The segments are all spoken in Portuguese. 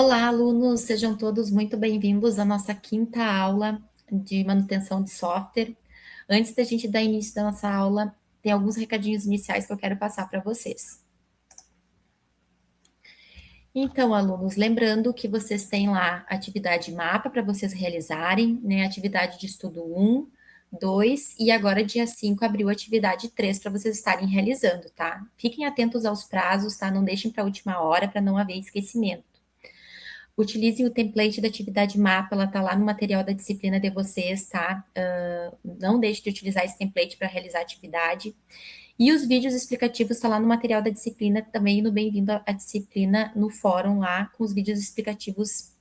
Olá, alunos, sejam todos muito bem-vindos à nossa quinta aula de manutenção de software. Antes da gente dar início da nossa aula, tem alguns recadinhos iniciais que eu quero passar para vocês. Então, alunos, lembrando que vocês têm lá atividade mapa para vocês realizarem, né? Atividade de estudo 1, 2 e agora dia 5 abriu a atividade 3 para vocês estarem realizando, tá? Fiquem atentos aos prazos, tá? Não deixem para a última hora para não haver esquecimento. Utilizem o template da atividade mapa, ela está lá no material da disciplina de vocês, tá? Não deixe de utilizar esse template para realizar a atividade. E os vídeos explicativos estão lá no material da disciplina, também no Bem-vindo à Disciplina, no fórum lá, com os vídeos explicativos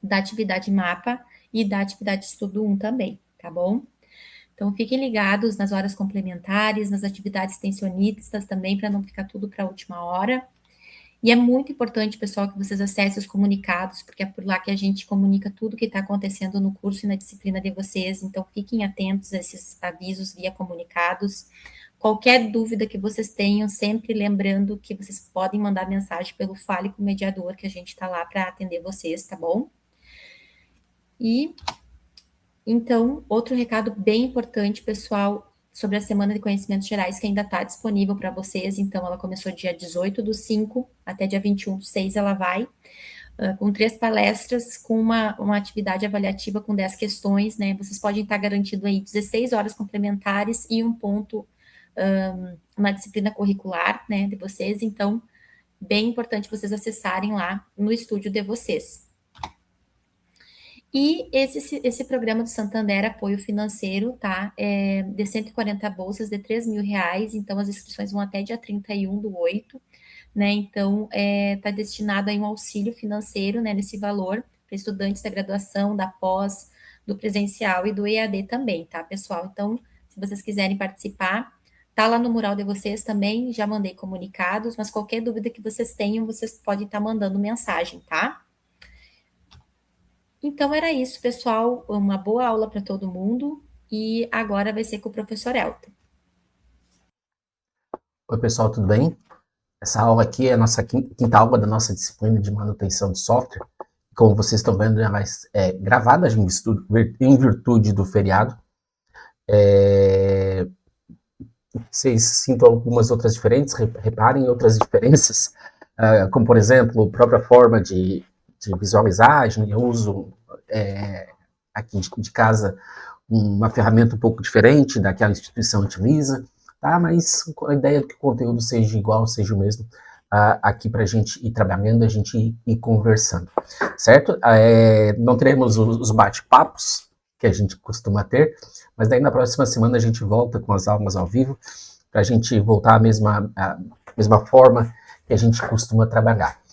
da atividade mapa e da atividade estudo 1 também, tá bom? Então, fiquem ligados nas horas complementares, nas atividades extensionistas também, para não ficar tudo para a última hora. E é muito importante, pessoal, que vocês acessem os comunicados, porque é por lá que a gente comunica tudo que está acontecendo no curso e na disciplina de vocês. Então, fiquem atentos a esses avisos via comunicados. Qualquer dúvida que vocês tenham, sempre lembrando que vocês podem mandar mensagem pelo Fale com o Mediador, que a gente está lá para atender vocês, tá bom? E, então, outro recado bem importante, pessoal, sobre a Semana de Conhecimentos Gerais, que ainda está disponível para vocês. Então, ela começou dia 18/5 até dia 21/6, ela vai, com 3 palestras, com uma atividade avaliativa com 10 questões, né? Vocês podem estar garantindo aí 16 horas complementares e um ponto na disciplina curricular, né, de vocês. Então, bem importante vocês acessarem lá no estúdio de vocês. E esse programa do Santander Apoio Financeiro, tá? É de 140 bolsas de R$ 3.000, então as inscrições vão até dia 31/8, né? Então, tá destinado aí um auxílio financeiro, né, nesse valor, para estudantes da graduação, da pós, do presencial e do EAD também, tá, pessoal? Então, se vocês quiserem participar, tá lá no mural de vocês também, já mandei comunicados, mas qualquer dúvida que vocês tenham, vocês podem estar mandando mensagem, tá? Então era isso, pessoal. Uma boa aula para todo mundo. E agora vai ser com o professor Elton. Oi, pessoal, tudo bem? Essa aula aqui é a nossa quinta aula da nossa disciplina de manutenção de software. Como vocês estão vendo, ela é gravada em virtude do feriado. Vocês sintam algumas outras diferenças, reparem outras diferenças, como, por exemplo, a própria forma de visualizagem. Eu uso aqui de casa uma ferramenta um pouco diferente daquela instituição utiliza, tá? Mas a ideia é que o conteúdo seja igual, seja o mesmo, aqui para a gente ir trabalhando, a gente ir conversando, certo? Não teremos os bate-papos que a gente costuma ter, mas daí na próxima semana a gente volta com as aulas ao vivo, para a gente voltar à mesma forma que a gente costuma trabalhar.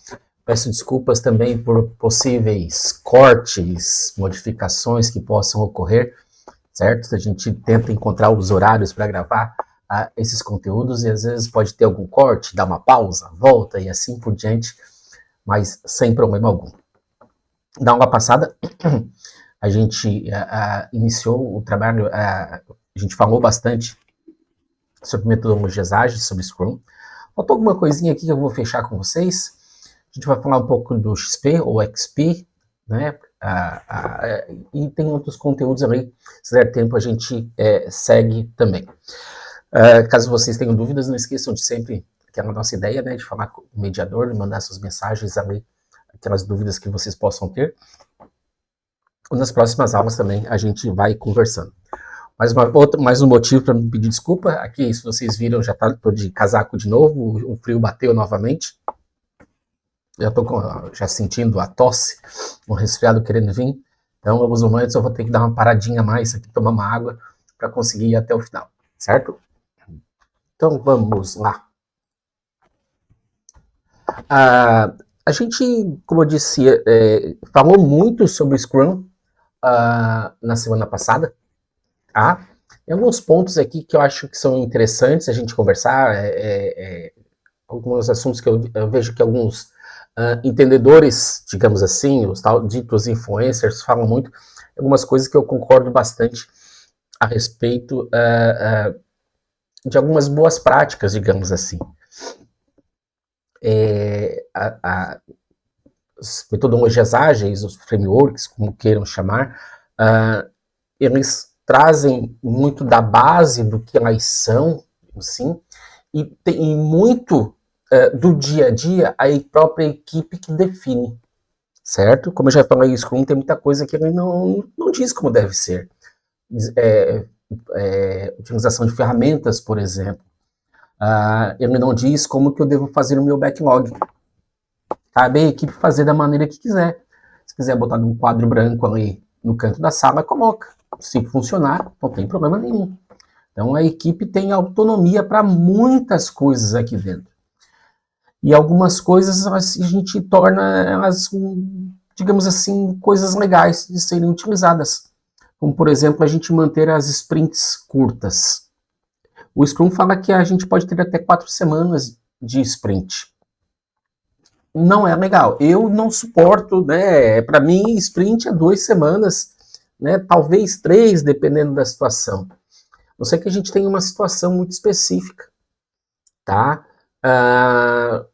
Peço desculpas também por possíveis cortes, modificações que possam ocorrer, certo? A gente tenta encontrar os horários para gravar esses conteúdos e às vezes pode ter algum corte, dar uma pausa, volta e assim por diante, mas sem problema algum. Na aula passada, a gente iniciou o trabalho, a gente falou bastante sobre metodologias ágeis, sobre Scrum. Faltou alguma coisinha aqui que eu vou fechar com vocês. A gente vai falar um pouco do XP ou XP, né? E tem outros conteúdos ali, se der tempo a gente segue também. Caso vocês tenham dúvidas, não esqueçam de sempre, que é a nossa ideia, né, de falar com o mediador, mandar suas mensagens ali, aquelas dúvidas que vocês possam ter. E nas próximas aulas também a gente vai conversando. Mais um motivo para me pedir desculpa, aqui, se vocês viram, já estou de casaco de novo, o frio bateu novamente. Já estou já sentindo a tosse, um resfriado querendo vir. Então, em alguns momentos eu vou ter que dar uma paradinha a mais aqui, tomar uma água, para conseguir ir até o final, certo? Então, vamos lá. A gente, como eu disse, falou muito sobre Scrum na semana passada. Tá? Tem alguns pontos aqui que eu acho que são interessantes a gente conversar, alguns assuntos que eu vejo que alguns entendedores, digamos assim, os tal ditos influencers, falam muito, algumas coisas que eu concordo bastante a respeito de algumas boas práticas, digamos assim. as metodologias ágeis, os frameworks, como queiram chamar, eles trazem muito da base do que elas são, sim, e tem muito do dia a dia a própria equipe que define, certo? Como eu já falei, o Scrum tem muita coisa que ele não diz como deve ser. Utilização de ferramentas, por exemplo. Ele não diz como que eu devo fazer o meu backlog. Cabe a equipe fazer da maneira que quiser. Se quiser botar num quadro branco ali no canto da sala, coloca. Se funcionar, não tem problema nenhum. Então a equipe tem autonomia para muitas coisas aqui dentro. E algumas coisas a gente torna elas, digamos assim, coisas legais de serem utilizadas. Como, por exemplo, a gente manter as sprints curtas. O Scrum fala que a gente pode ter até 4 semanas de sprint. Não é legal. Eu não suporto, né? Para mim, sprint é 2 semanas, né? Talvez 3, dependendo da situação. Não sei que a gente tem uma situação muito específica, tá?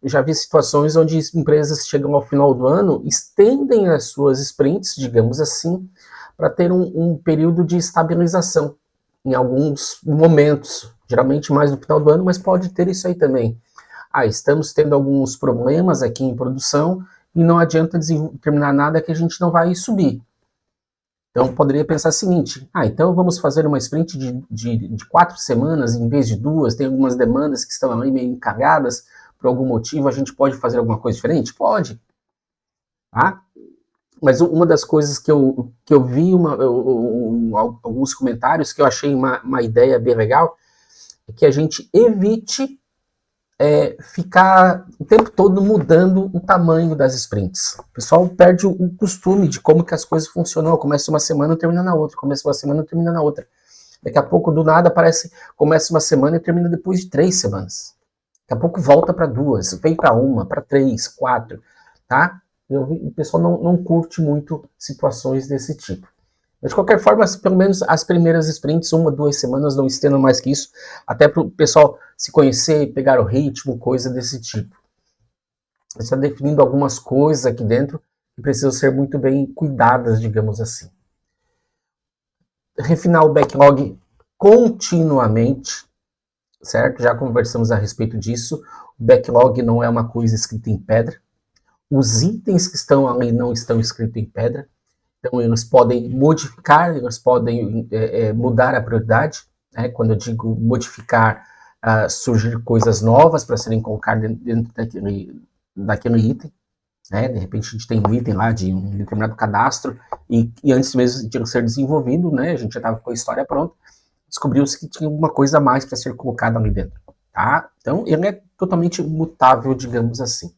Já vi situações onde empresas chegam ao final do ano, estendem as suas sprints, digamos assim, para ter um período de estabilização em alguns momentos, geralmente mais no final do ano, mas pode ter isso aí também. Estamos tendo alguns problemas aqui em produção e não adianta terminar nada que a gente não vai subir. Então, poderia pensar o seguinte, então vamos fazer uma sprint de 4 semanas em vez de 2, tem algumas demandas que estão ali meio encagadas, por algum motivo a gente pode fazer alguma coisa diferente? Pode. Tá? Mas uma das coisas que eu vi, alguns comentários que eu achei uma ideia bem legal, é que a gente evite ficar o tempo todo mudando o tamanho das sprints. O pessoal perde o costume de como que as coisas funcionam. Começa uma semana e termina na outra. Começa uma semana e termina na outra. Daqui a pouco, do nada, começa uma semana e termina depois de 3 semanas. Daqui a pouco volta para 2, vem para 1, para 3, 4, tá? O pessoal não curte muito situações desse tipo. Mas, de qualquer forma, pelo menos as primeiras sprints, 1, 2 semanas, não estendam mais que isso, até para o pessoal se conhecer, pegar o ritmo, coisa desse tipo. Você está definindo algumas coisas aqui dentro que precisam ser muito bem cuidadas, digamos assim. Refinar o backlog continuamente, certo? Já conversamos a respeito disso. O backlog não é uma coisa escrita em pedra. Os itens que estão ali não estão escritos em pedra. Então, eles podem modificar, eles podem mudar a prioridade. Né? Quando eu digo modificar, surgir coisas novas para serem colocadas dentro daquele item. Né? De repente, a gente tem um item lá de um determinado cadastro e antes mesmo de ser desenvolvido, né, a gente já estava com a história pronta, descobriu-se que tinha alguma coisa a mais para ser colocada ali dentro. Tá? Então, ele é totalmente mutável, digamos assim.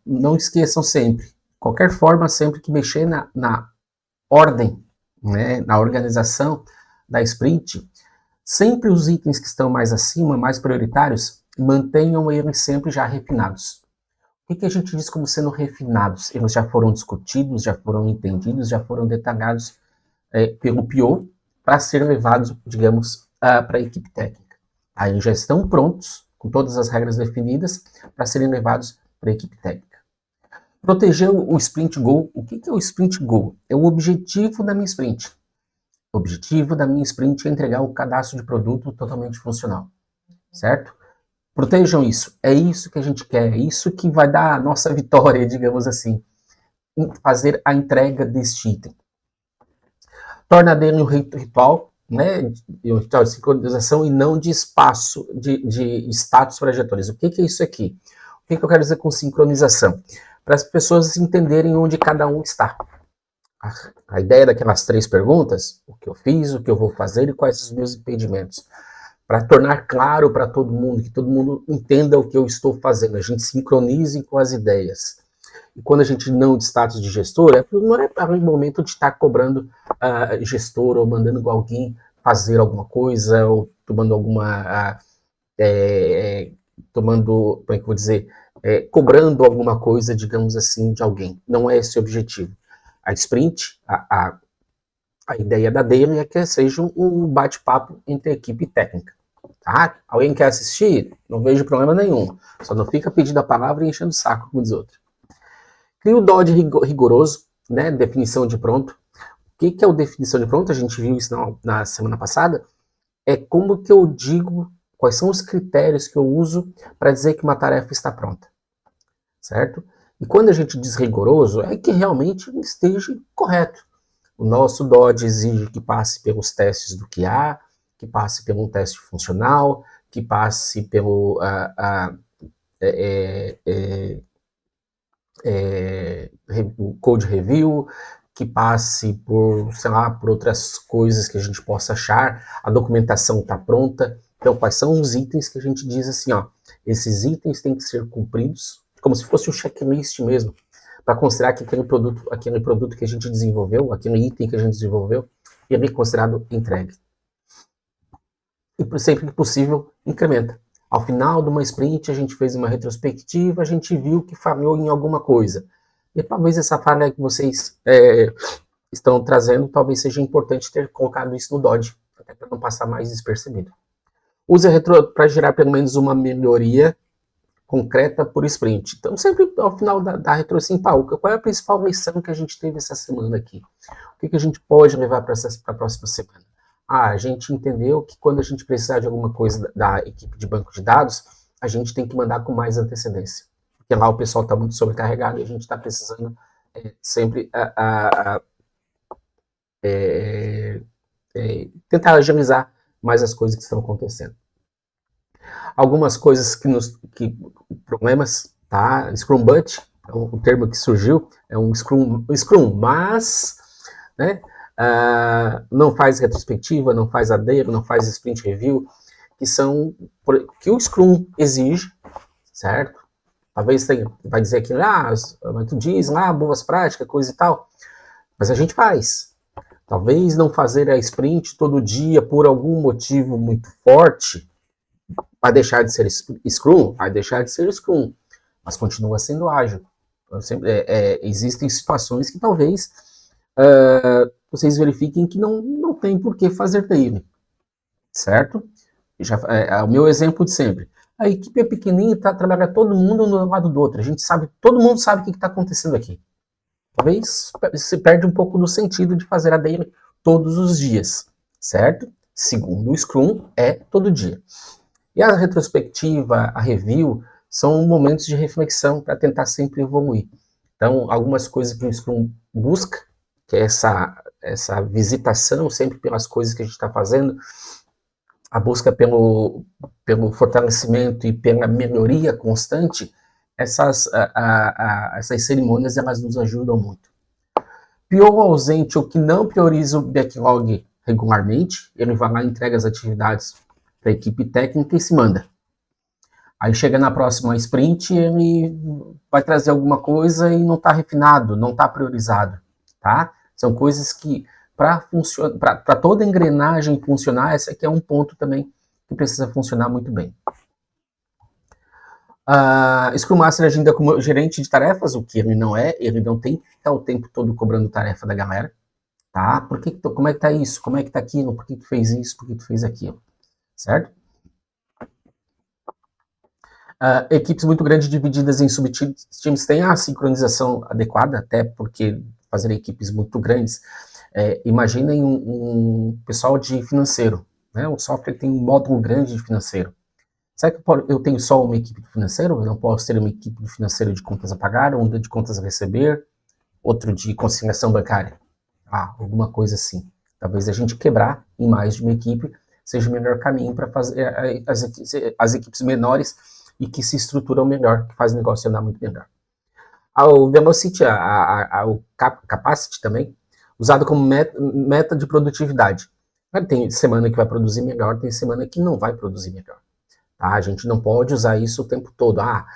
Não esqueçam sempre, de qualquer forma, sempre que mexer na ordem, né, na organização da sprint, sempre os itens que estão mais acima, mais prioritários, mantenham eles sempre já refinados. O que a gente diz como sendo refinados? Eles já foram discutidos, já foram entendidos, já foram detalhados pelo PO para ser levados, digamos, para a equipe técnica. Aí já estão prontos, com todas as regras definidas, para serem levados para a equipe técnica. Proteger o sprint goal. O que é o sprint goal? É o objetivo da minha sprint. O objetivo da minha sprint é entregar o cadastro de produto totalmente funcional. Certo? Protejam isso. É isso que a gente quer. É isso que vai dar a nossa vitória, digamos assim. Fazer a entrega deste item. Torna dele um ritual, né, de sincronização e não de espaço, de status para gestores. O que é isso aqui? O que eu quero dizer com sincronização? Para as pessoas entenderem onde cada um está. A ideia daquelas 3 perguntas, o que eu fiz, o que eu vou fazer e quais os meus impedimentos. Para tornar claro para todo mundo, que todo mundo entenda o que eu estou fazendo, a gente sincronize com as ideias. E quando a gente não de status de gestor, não é para o momento de estar cobrando gestor ou mandando alguém fazer alguma coisa, ou tomando alguma... como é que eu vou dizer? Cobrando alguma coisa, digamos assim, de alguém. Não é esse o objetivo. A sprint, a ideia da demo é que seja um bate-papo entre a equipe técnica. tá? Alguém quer assistir? Não vejo problema nenhum. Só não fica pedindo a palavra e enchendo o saco, como diz outro. Cria o DOD rigoroso, né? Definição de pronto. O que é o definição de pronto? A gente viu isso na semana passada. É como que eu digo, quais são os critérios que eu uso para dizer que uma tarefa está pronta, certo? E quando a gente diz rigoroso, é que realmente esteja correto. O nosso DOD exige que passe pelos testes do QA, que passe pelo teste funcional, que passe pelo code review, que passe por, sei lá, por outras coisas que a gente possa achar, a documentação está pronta. Então, quais são os itens que a gente diz assim, ó, esses itens têm que ser cumpridos, como se fosse um checklist mesmo, para considerar que aquele produto que a gente desenvolveu, aquele item que a gente desenvolveu, ele é considerado entregue. E sempre que possível, incrementa. Ao final de uma sprint, a gente fez uma retrospectiva, a gente viu que falhou em alguma coisa. E talvez essa falha que vocês estão trazendo, talvez seja importante ter colocado isso no DOD, até para não passar mais despercebido. Use a retro para gerar pelo menos uma melhoria concreta por sprint. Então, sempre ao final da retro, assim, qual é a principal lição que a gente teve essa semana aqui? O que a gente pode levar para a próxima semana? A gente entendeu que quando a gente precisar de alguma coisa da equipe de banco de dados, a gente tem que mandar com mais antecedência. Porque lá o pessoal está muito sobrecarregado e a gente está precisando sempre tentar agilizar mais as coisas que estão acontecendo. Algumas coisas problemas, tá? Scrum Butt, é o termo que surgiu, é um Scrum, mas, né, não faz retrospectiva, não faz AD, não faz sprint review, que o Scrum exige, certo? Talvez vai dizer que, tu diz lá, boas práticas, coisa e tal, mas a gente faz. Talvez não fazer a sprint todo dia por algum motivo muito forte, vai deixar de ser Scrum, vai deixar de ser Scrum, mas continua sendo ágil. Então, existem situações que talvez vocês verifiquem que não tem por que fazer daily, certo? O meu exemplo de sempre. A equipe é pequenininha, trabalha todo mundo no lado do outro. Todo mundo sabe o que está acontecendo aqui. Talvez se perde um pouco do sentido de fazer a daily todos os dias, certo? Segundo o Scrum, é todo dia. E a retrospectiva, a review, são momentos de reflexão para tentar sempre evoluir. Então, algumas coisas que o Scrum busca, que é essa visitação sempre pelas coisas que a gente está fazendo, a busca pelo fortalecimento e pela melhoria constante, essas cerimônias elas nos ajudam muito. PO ausente ou que não prioriza o backlog regularmente, ele vai lá e entrega as atividades para a equipe técnica e se manda. Aí chega na próxima sprint, ele vai trazer alguma coisa e não está refinado, não está priorizado, tá? São coisas que, para toda engrenagem funcionar, esse aqui é um ponto também que precisa funcionar muito bem. Scrum Master agenda como gerente de tarefas, o que ele não tem que ficar o tempo todo cobrando tarefa da galera, tá? Como é que tá isso? Como é que tá aquilo? Por que tu fez isso? Por que tu fez aquilo? Certo? Equipes muito grandes divididas em subtimes têm a sincronização adequada, até porque fazer equipes muito grandes, imaginem um pessoal de financeiro, né? O software tem um módulo grande de financeiro. Será que eu tenho só uma equipe de financeiro? Eu não posso ter uma equipe de financeiro de contas a pagar, uma de contas a receber, outro de conciliação bancária? Alguma coisa assim. Talvez a gente quebrar em mais de uma equipe seja o melhor caminho para fazer as equipes menores e que se estruturam melhor, que fazem o negócio andar muito melhor. O Velocity, o Capacity também, usado como meta de produtividade. Tem semana que vai produzir melhor, tem semana que não vai produzir melhor. Tá? A gente não pode usar isso o tempo todo. A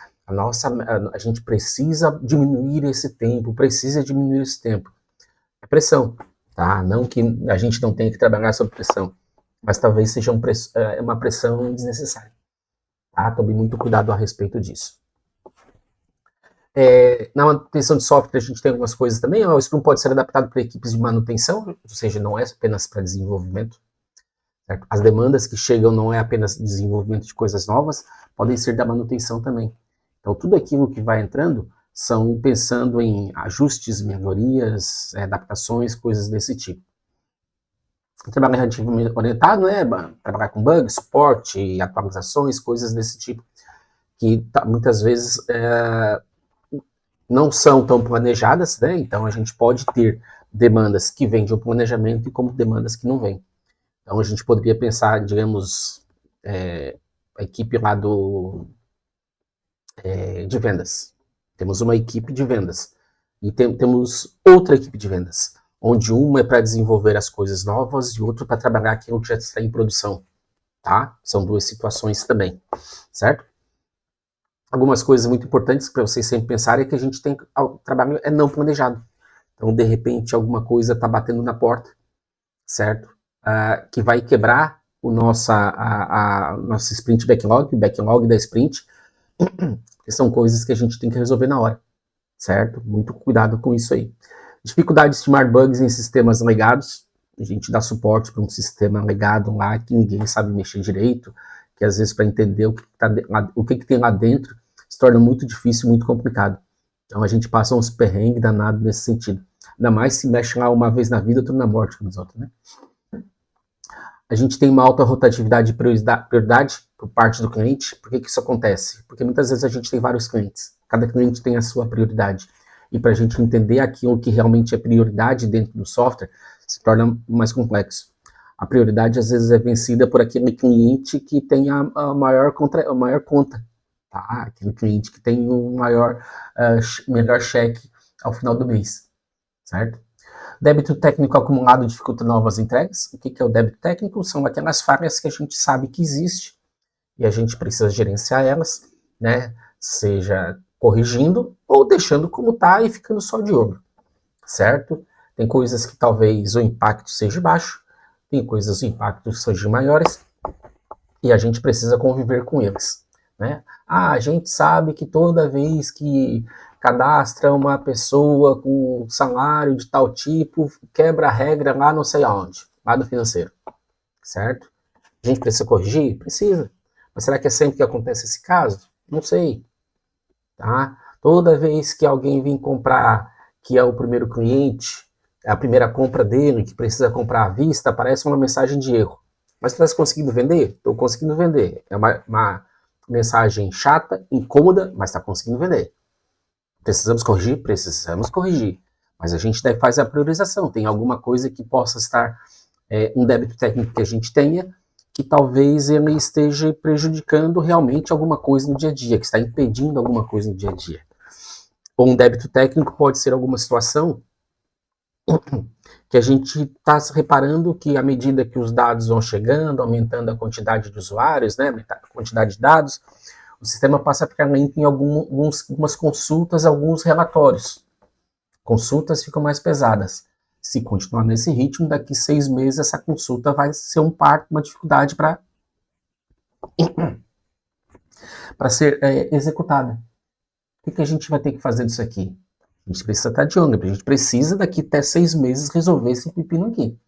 gente precisa diminuir esse tempo, É pressão, tá? Não que a gente não tenha que trabalhar sob pressão, mas talvez seja uma pressão desnecessária. Tá? Tome muito cuidado a respeito disso. Na manutenção de software, a gente tem algumas coisas também. O Scrum pode ser adaptado para equipes de manutenção, ou seja, não é apenas para desenvolvimento. certo? As demandas que chegam não é apenas desenvolvimento de coisas novas, podem ser da manutenção também. Então, tudo aquilo que vai entrando são pensando em ajustes, melhorias, adaptações, coisas desse tipo. Trabalho relativamente orientado, né? Trabalhar com bugs, suporte, atualizações, coisas desse tipo, que muitas vezes não são tão planejadas, né? Então a gente pode ter demandas que vêm de um planejamento e como demandas que não vêm. Então a gente poderia pensar, digamos, a equipe lá de vendas. Temos uma equipe de vendas e temos outra equipe de vendas, onde uma é para desenvolver as coisas novas e outra para trabalhar aquilo que já está em produção, tá? São duas situações também, certo? Algumas coisas muito importantes para vocês sempre pensarem é que a gente tem o trabalho é não planejado. Então, de repente, alguma coisa está batendo na porta, certo? Que vai quebrar o nosso sprint backlog, o backlog da sprint, que são coisas que a gente tem que resolver na hora, certo? Muito cuidado com isso aí. Dificuldade de estimar bugs em sistemas legados. A gente dá suporte para um sistema legado lá que ninguém sabe mexer direito, que às vezes para entender o que tem lá dentro se torna muito difícil, muito complicado. Então a gente passa uns perrengues danados nesse sentido. Ainda mais se mexe lá uma vez na vida, outro na morte, como os outros, né? A gente tem uma alta rotatividade de prioridade por parte do cliente. Por que isso acontece? Porque muitas vezes a gente tem vários clientes. Cada cliente tem a sua prioridade. E para a gente entender aquilo que realmente é prioridade dentro do software, se torna mais complexo. A prioridade às vezes é vencida por aquele cliente que tem a maior conta. Tá? Aquele cliente que tem o melhor cheque ao final do mês. Certo? Débito técnico acumulado dificulta novas entregas. O que é o débito técnico? São aquelas falhas que a gente sabe que existe e a gente precisa gerenciar elas, né? Seja corrigindo ou deixando como está e ficando só de olho, certo? Tem coisas que talvez o impacto seja baixo, tem coisas que o impacto seja maiores e a gente precisa conviver com eles, né? A gente sabe que toda vez que cadastra uma pessoa com salário de tal tipo, quebra a regra lá não sei aonde, lá do financeiro, certo? A gente precisa corrigir? Precisa. Mas será que é sempre que acontece esse caso? Não sei. Tá? Toda vez que alguém vem comprar, que é o primeiro cliente, é a primeira compra dele, que precisa comprar à vista, aparece uma mensagem de erro. Mas você está conseguindo vender? Estou conseguindo vender. É uma mensagem chata, incômoda, mas está conseguindo vender. Precisamos corrigir? Precisamos corrigir. Mas a gente deve fazer a priorização. Tem alguma coisa que possa estar, um débito técnico que a gente tenha, que talvez ele esteja prejudicando realmente alguma coisa no dia a dia, que está impedindo alguma coisa no dia a dia. Ou um débito técnico pode ser alguma situação que a gente está reparando que à medida que os dados vão chegando, aumentando a quantidade de usuários, né, a quantidade de dados, o sistema passa a ficar lento em algumas consultas, alguns relatórios. Consultas ficam mais pesadas. Se continuar nesse ritmo, daqui 6 meses essa consulta vai ser uma dificuldade para ser executada. O que a gente vai ter que fazer disso aqui? A gente precisa estar de olho, a gente precisa daqui até 6 meses resolver esse pepino aqui.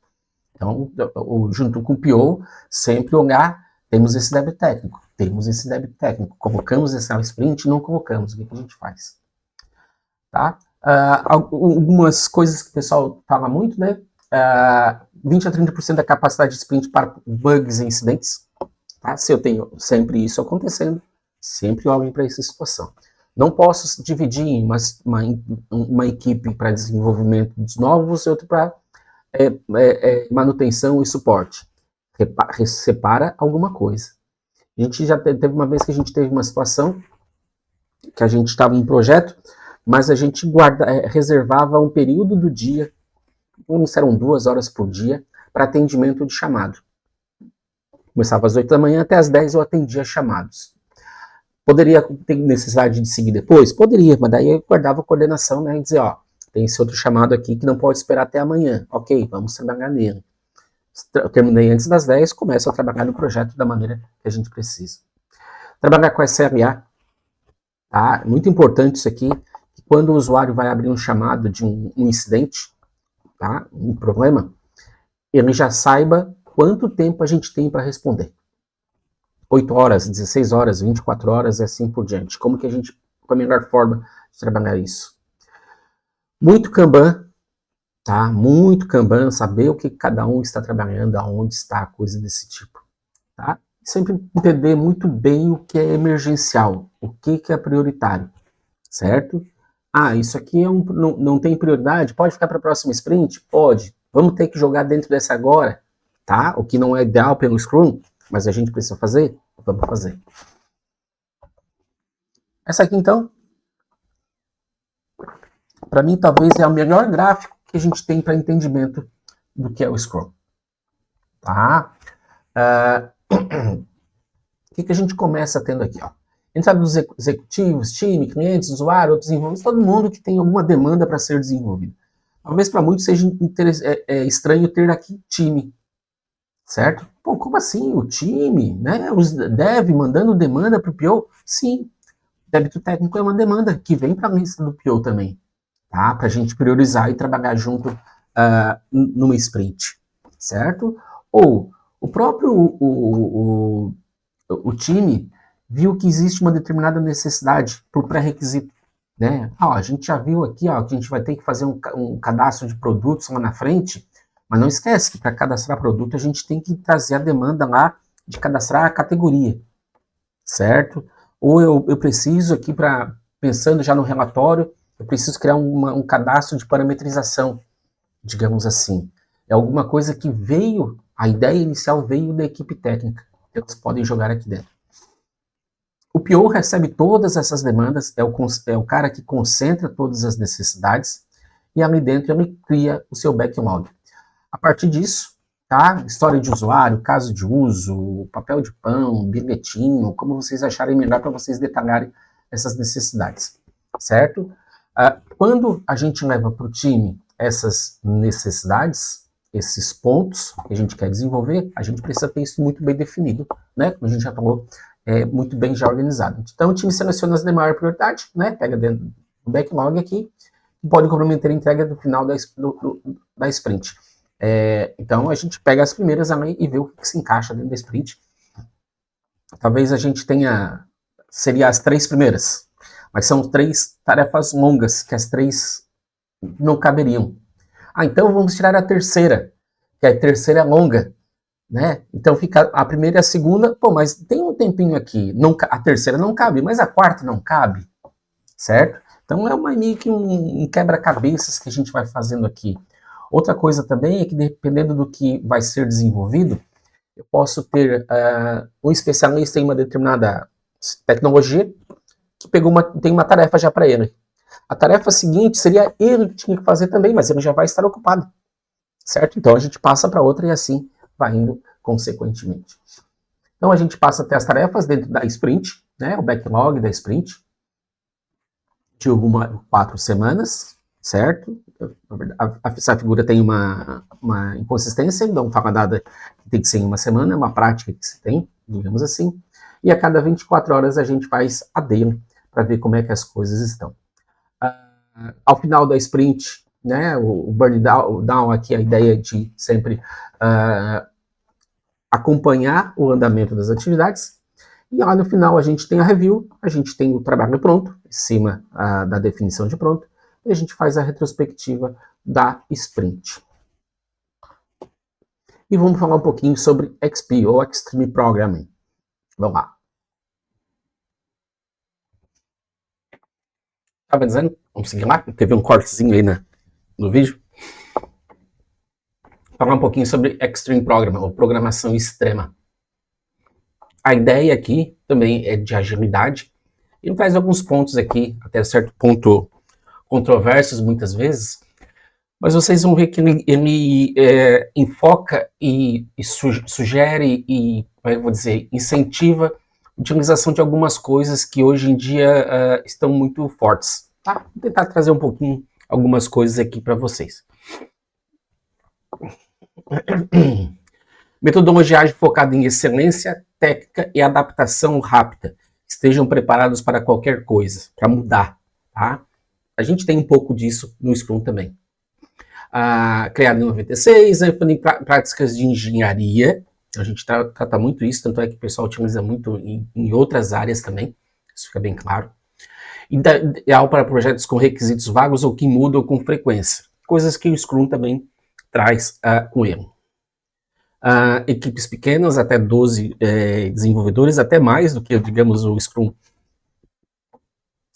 Então, junto com o PO, sempre olhar, temos esse débito técnico, colocamos esse sprint, não colocamos, o que a gente faz? Tá? Algumas coisas que o pessoal fala muito, né? 20 a 30% da capacidade de sprint para bugs e incidentes. Tá? Se eu tenho sempre isso acontecendo, sempre olhem para essa situação. Não posso dividir em uma equipe para desenvolvimento dos novos e outra para manutenção e suporte. Separa alguma coisa. A gente já teve uma vez que a gente teve uma situação que a gente estava em um projeto, mas a gente reservava um período do dia, eram 2 horas por dia, para atendimento de chamado. Começava às 8 da manhã, até às 10 eu atendia chamados. Poderia ter necessidade de seguir depois? Poderia, mas daí eu guardava a coordenação, né, e dizia, ó, tem esse outro chamado aqui que não pode esperar até amanhã. Ok, vamos trabalhar nele. Eu terminei antes das 10, começo a trabalhar no projeto da maneira que a gente precisa. Trabalhar com SLA, tá? Muito importante isso aqui, que quando o usuário vai abrir um chamado de um incidente, tá? Um problema, ele já saiba quanto tempo a gente tem para responder. 8 horas, 16 horas, 24 horas e assim por diante. Como que a gente, qual a melhor forma de trabalhar isso? Muito Kanban, tá? Muito Kanban, saber o que cada um está trabalhando, aonde está, coisa desse tipo, tá? Sempre entender muito bem o que é emergencial, o que é prioritário, certo? Ah, isso aqui não tem prioridade, pode ficar para a próxima sprint? Pode. Vamos ter que jogar dentro dessa agora, tá? O que não é ideal pelo Scrum, mas a gente precisa fazer? Vamos fazer. Essa aqui, então, para mim, talvez é o melhor gráfico que a gente tem para entendimento do que é o Scrum. Tá? O que a gente começa tendo aqui? Ó? A gente sabe dos executivos, time, clientes, usuário, outros desenvolvedores, todo mundo que tem alguma demanda para ser desenvolvido. Talvez para muitos seja estranho ter aqui time, certo? Pô, como assim? O time, né? Os dev mandando demanda para o PO? Sim, débito técnico é uma demanda que vem para a lista do PO também, tá? Para a gente priorizar e trabalhar junto numa sprint, certo? Ou o próprio o time viu que existe uma determinada necessidade por pré-requisito, né? A gente já viu aqui, ó, que a gente vai ter que fazer um cadastro de produtos lá na frente, mas não esquece que para cadastrar produto a gente tem que trazer a demanda lá de cadastrar a categoria, certo? Ou eu preciso aqui, pensando já no relatório, eu preciso criar um cadastro de parametrização, digamos assim. É alguma coisa que veio, a ideia inicial veio da equipe técnica. Eles podem jogar aqui dentro. O PO recebe todas essas demandas, é o cara que concentra todas as necessidades, e ali dentro ele cria o seu backlog. A partir disso, tá? História de usuário, caso de uso, papel de pão, bilhetinho, como vocês acharem melhor para vocês detalharem essas necessidades, certo? Quando a gente leva para o time essas necessidades, esses pontos que a gente quer desenvolver, a gente precisa ter isso muito bem definido, né? Como a gente já falou, muito bem já organizado. Então, o time seleciona as de maior prioridade, né? Pega dentro do backlog aqui, e pode comprometer a entrega do final da sprint. Então, a gente pega as primeiras ali e vê o que se encaixa dentro da sprint. Talvez a gente seria as 3 primeiras, mas são 3 tarefas longas, que as 3 não caberiam. Então vamos tirar a terceira, que a terceira é longa, né? Então fica a primeira e a segunda, pô, mas tem um tempinho aqui, a terceira não cabe, mas a quarta não cabe, certo? Então é meio que um quebra-cabeças que a gente vai fazendo aqui. Outra coisa também é que dependendo do que vai ser desenvolvido, eu posso ter um especialista em uma determinada tecnologia que tem uma tarefa já para ele. A tarefa seguinte seria ele que tinha que fazer também, mas ele já vai estar ocupado, certo? Então a gente passa para outra e assim vai indo consequentemente. Então a gente passa até as tarefas dentro da sprint, né? O backlog da sprint, de 4 semanas, certo? Essa figura tem uma inconsistência, não fala nada que tem que ser em uma semana, é uma prática que se tem, digamos assim. E a cada 24 horas a gente faz a dele para ver como é que as coisas estão. Ao final da sprint, né, o burn down aqui, a ideia de sempre acompanhar o andamento das atividades, e lá no final a gente tem a review, a gente tem o trabalho pronto, em cima da definição de pronto, e a gente faz a retrospectiva da sprint. E vamos falar um pouquinho sobre XP, ou Extreme Programming. Vamos lá. Estava dizendo? Vamos seguir lá? Teve um cortezinho aí no vídeo. Falar um pouquinho sobre Extreme Programming, ou programação extrema. A ideia aqui também é de agilidade. Ele traz alguns pontos aqui, até certo ponto controversos muitas vezes, mas vocês vão ver que ele enfoca e sugere e, como eu vou dizer, incentiva a utilização de algumas coisas que hoje em dia estão muito fortes. Tá? Vou tentar trazer um pouquinho algumas coisas aqui para vocês. Metodologia ágil focada em excelência, técnica e adaptação rápida. Estejam preparados para qualquer coisa, para mudar. Tá? A gente tem um pouco disso no Scrum também. criado em 96, aí em práticas de engenharia. A gente trata muito isso, tanto é que o pessoal utiliza muito em outras áreas também, isso fica bem claro. Ideal para projetos com requisitos vagos ou que mudam com frequência, coisas que o Scrum também traz com ele. Equipes pequenas, até 12 desenvolvedores, até mais do que, digamos, o Scrum,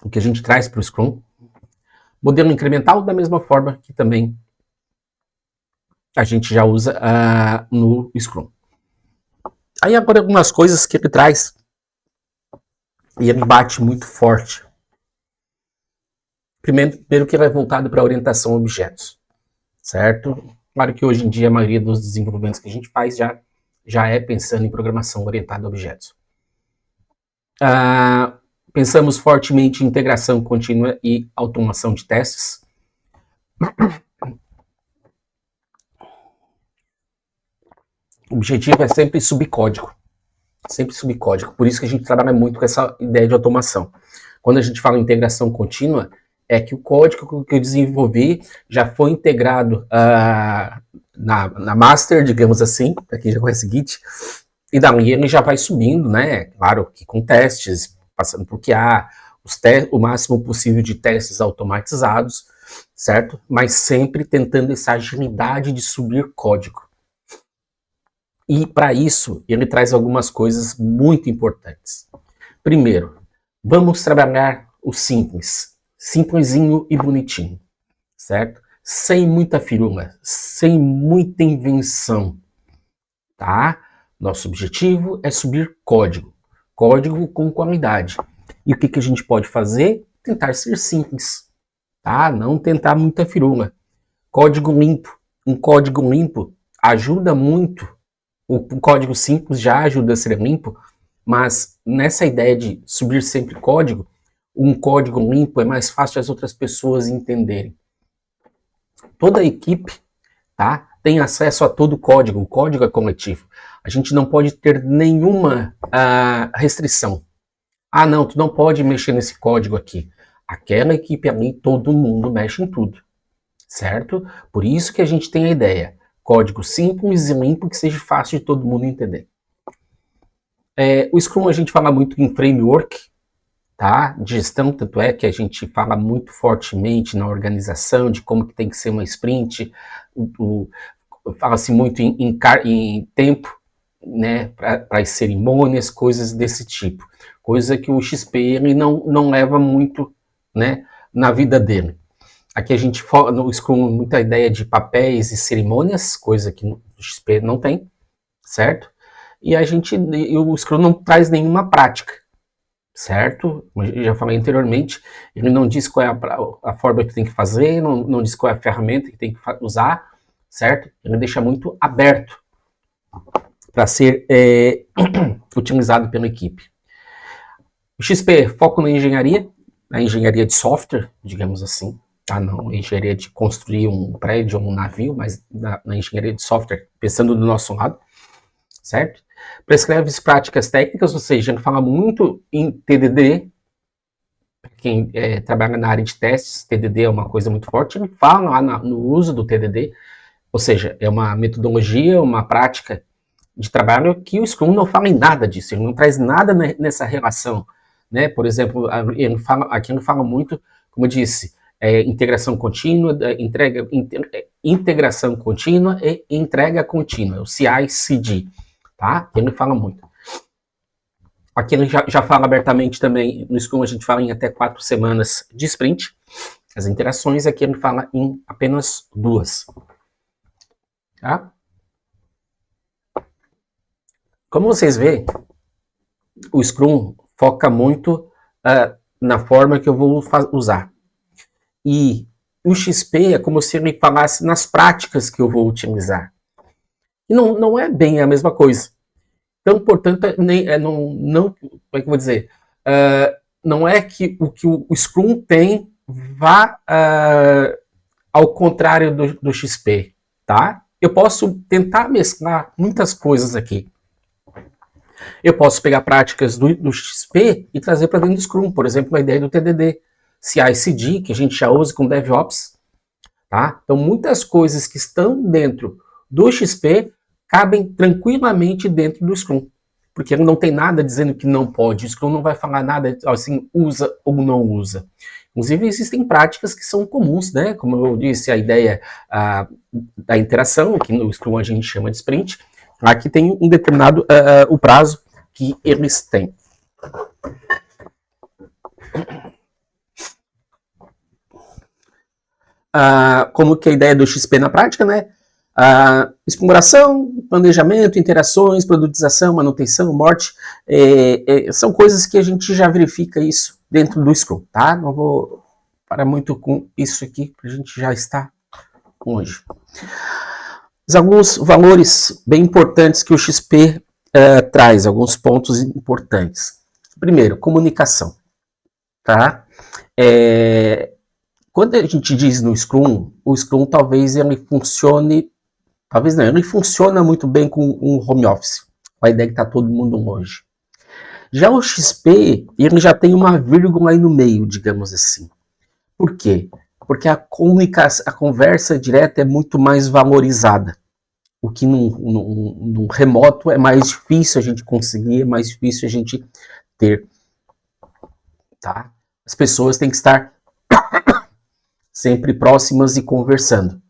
o que a gente traz para o Scrum. Modelo incremental, da mesma forma que também a gente já usa no Scrum. Aí agora algumas coisas que ele traz e ele bate muito forte. Primeiro que ele é voltado para a orientação a objetos, certo? Claro que hoje em dia a maioria dos desenvolvimentos que a gente faz já é pensando em programação orientada a objetos. Pensamos fortemente em integração contínua e automação de testes. O objetivo é sempre subcódigo. Sempre subcódigo. Por isso que a gente trabalha muito com essa ideia de automação. Quando a gente fala em integração contínua, é que o código que eu desenvolvi já foi integrado na master, digamos assim, para quem já conhece Git, e daí ele já vai subindo, né? Claro que com testes, passando por QA, o máximo possível de testes automatizados, certo? Mas sempre tentando essa agilidade de subir código. E para isso, ele traz algumas coisas muito importantes. Primeiro, vamos trabalhar o simples, simplesinho e bonitinho, certo? Sem muita firula, sem muita invenção, tá? Nosso objetivo é subir código, código com qualidade. E o que a gente pode fazer? Tentar ser simples, tá? Não tentar muita firula. Código limpo. Um código limpo ajuda muito. O código simples já ajuda a ser limpo, mas nessa ideia de subir sempre código, um código limpo é mais fácil as outras pessoas entenderem. Toda a equipe, tá, tem acesso a todo o código é coletivo. A gente não pode ter nenhuma restrição. Não, tu não pode mexer nesse código aqui. Aquela equipe ali, todo mundo mexe em tudo, certo? Por isso que a gente tem a ideia. Código simples e limpo que seja fácil de todo mundo entender. O Scrum a gente fala muito em framework, tá? De gestão, tanto é que a gente fala muito fortemente na organização de como que tem que ser uma sprint, fala-se muito em tempo, né? Para as cerimônias, coisas desse tipo. Coisa que o XP ele não leva muito, né, na vida dele. Aqui a gente fala no Scrum muita ideia de papéis e cerimônias, coisa que no XP não tem, certo? E o Scrum não traz nenhuma prática, certo? Como eu já falei anteriormente, ele não diz qual é a forma que tem que fazer, não diz qual é a ferramenta que tem que usar, certo? Ele deixa muito aberto para ser utilizado pela equipe. O XP foco na engenharia de software, digamos assim. Não engenharia de construir um prédio ou um navio, mas na engenharia de software, pensando do nosso lado, certo? Prescreve práticas técnicas, ou seja, ele fala muito em TDD, quem trabalha na área de testes, TDD é uma coisa muito forte, ele fala lá no uso do TDD, ou seja, é uma metodologia, uma prática de trabalho que o Scrum não fala em nada disso, ele não traz nada nessa relação, né? Por exemplo, aqui ele fala muito, como eu disse, integração contínua, integração contínua e entrega contínua, o CI/CD, tá? Ele fala muito. Aqui ele já fala abertamente também, no Scrum a gente fala em até 4 semanas de sprint, as interações, aqui ele fala em apenas 2. Tá? Como vocês veem, o Scrum foca muito na forma que eu vou usar. E o XP é como se ele falasse nas práticas que eu vou utilizar. E não é bem a mesma coisa. Então, portanto, como é que eu vou dizer? Não é que o Scrum tem vá ao contrário do XP, tá? Eu posso tentar mesclar muitas coisas aqui. Eu posso pegar práticas do XP e trazer para dentro do Scrum, por exemplo, a ideia do TDD, CI/CD, que a gente já usa com DevOps, tá? Então, muitas coisas que estão dentro do XP cabem tranquilamente dentro do Scrum, porque não tem nada dizendo que não pode. O Scrum não vai falar nada assim, usa ou não usa. Inclusive, existem práticas que são comuns, né? Como eu disse, a ideia da interação, que no Scrum a gente chama de sprint, aqui tem um determinado o prazo que eles têm. Como que é a ideia do XP na prática, né? Exploração, planejamento, interações, produtização, manutenção, morte, são coisas que a gente já verifica isso dentro do Scrum, tá? Não vou parar muito com isso aqui, porque a gente já está longe. Mas alguns valores bem importantes que o XP traz, alguns pontos importantes. Primeiro, comunicação, tá? Quando a gente diz no Scrum, o Scrum talvez ele funcione, talvez não, ele funciona muito bem com um home office, com a ideia que está todo mundo longe. Já o XP, ele já tem uma vírgula aí no meio, digamos assim. Por quê? Porque a conversa direta é muito mais valorizada. O que num remoto é mais difícil a gente conseguir, é mais difícil a gente ter. Tá? As pessoas têm que estar sempre próximas e conversando.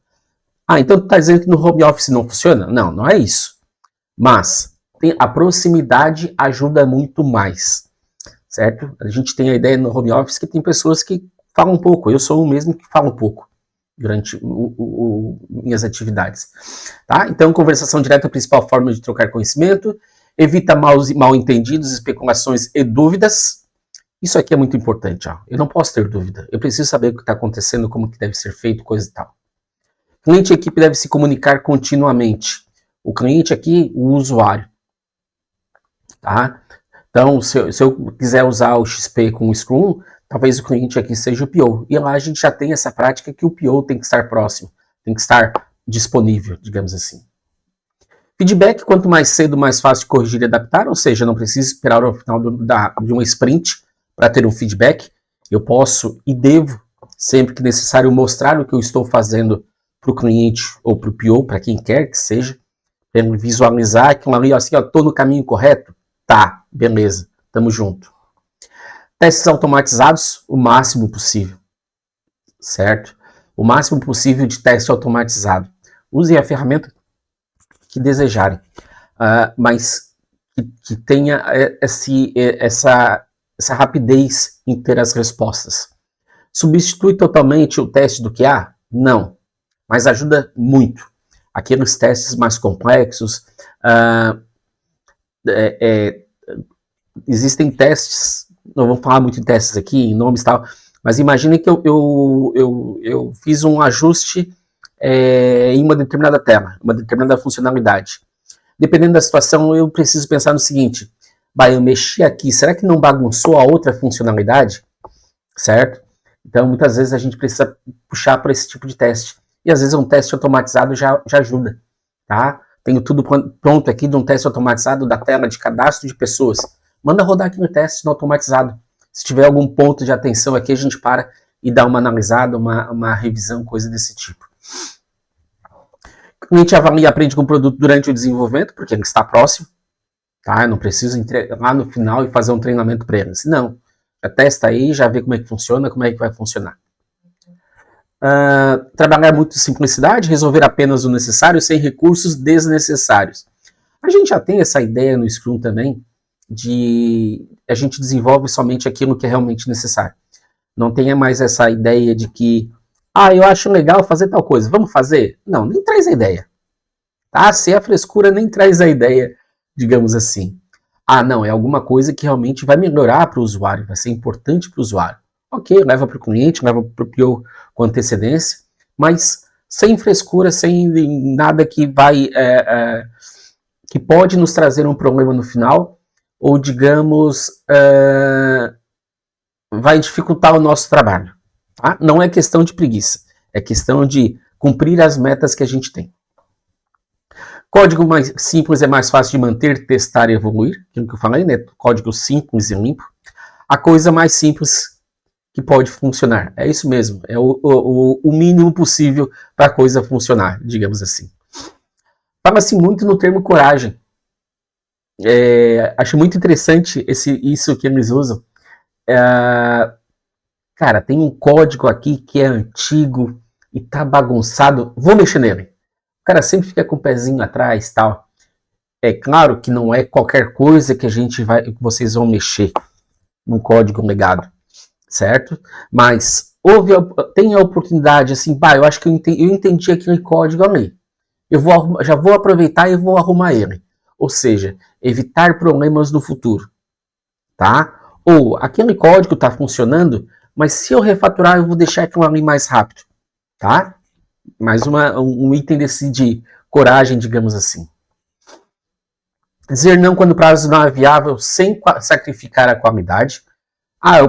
Então tu está dizendo que no home office não funciona? Não, não é isso. Mas a proximidade ajuda muito mais, certo? A gente tem a ideia no home office que tem pessoas que falam um pouco. Eu sou o mesmo que fala um pouco durante minhas atividades. Tá? Então, conversação direta é a principal forma de trocar conhecimento, evita mal-entendidos, especulações e dúvidas. Isso aqui é muito importante. Eu não posso ter dúvida. Eu preciso saber o que está acontecendo, como que deve ser feito, coisa e tal. Cliente e equipe deve se comunicar continuamente. O cliente aqui, o usuário. Tá? Então, se eu quiser usar o XP com o Scrum, talvez o cliente aqui seja o PO. E lá a gente já tem essa prática que o PO tem que estar próximo, tem que estar disponível, digamos assim. Feedback, quanto mais cedo, mais fácil de corrigir e adaptar, ou seja, não preciso esperar o final de uma sprint para ter um feedback. Eu posso e devo, sempre que necessário, mostrar o que eu estou fazendo para o cliente ou para o PO, para quem quer que seja, para ele visualizar aquilo ali, assim, estou no caminho correto? Tá, beleza, tamo junto. Testes automatizados, o máximo possível, certo? O máximo possível de teste automatizado. Usem a ferramenta que desejarem, mas que tenha essa rapidez em ter as respostas. Substitui totalmente o teste do QA? Não, mas ajuda muito. Aqueles testes mais complexos, existem testes, não vou falar muito em testes aqui, em nomes e tal, mas imagine que eu fiz um ajuste em uma determinada tela, uma determinada funcionalidade. Dependendo da situação, eu preciso pensar no seguinte: eu mexi aqui, será que não bagunçou a outra funcionalidade? Certo? Então, muitas vezes a gente precisa puxar para esse tipo de teste. E às vezes um teste automatizado já ajuda. Tá? Tenho tudo pronto aqui de um teste automatizado da tela de cadastro de pessoas. Manda rodar aqui no teste no automatizado. Se tiver algum ponto de atenção aqui, a gente para e dá uma analisada, uma revisão, coisa desse tipo. O cliente avalia e aprende com o produto durante o desenvolvimento, porque ele está próximo. Tá? Eu não preciso entregar lá no final e fazer um treinamento para eles. Não. Já testa aí, já vê como é que funciona, como é que vai funcionar. Trabalhar muito em simplicidade, resolver apenas o necessário, sem recursos desnecessários. A gente já tem essa ideia no Scrum também, de a gente desenvolve somente aquilo que é realmente necessário. Não tenha mais essa ideia de que, eu acho legal fazer tal coisa, vamos fazer? Não, nem traz a ideia. Tá? Se é frescura, nem traz a ideia, digamos assim. Não, é alguma coisa que realmente vai melhorar para o usuário, vai ser importante para o usuário. Ok, leva para o cliente, leva para o PO com antecedência, mas sem frescura, sem nada que vai que pode nos trazer um problema no final, ou digamos, vai dificultar o nosso trabalho. Tá? Não é questão de preguiça, é questão de cumprir as metas que a gente tem. Código mais simples é mais fácil de manter, testar e evoluir, aquilo que eu falei, né? Código simples e limpo. A coisa mais simples que pode funcionar. É isso mesmo, é o mínimo possível para a coisa funcionar, digamos assim. Fala-se muito no termo coragem. Acho muito interessante isso que eles usam. Cara, tem um código aqui que é antigo e tá bagunçado, vou mexer nele. O cara sempre fica com o pezinho atrás e tal. É claro que não é qualquer coisa que vocês vão mexer no código legado, certo? Mas tem a oportunidade, assim, eu acho que eu entendi aquele código ali. Já vou aproveitar e vou arrumar ele. Ou seja, evitar problemas no futuro, tá? Ou aquele código está funcionando, mas se eu refaturar, eu vou deixar aquilo ali mais rápido, tá? Mais um item de coragem, digamos assim. Dizer não quando o prazo não é viável sem sacrificar a qualidade.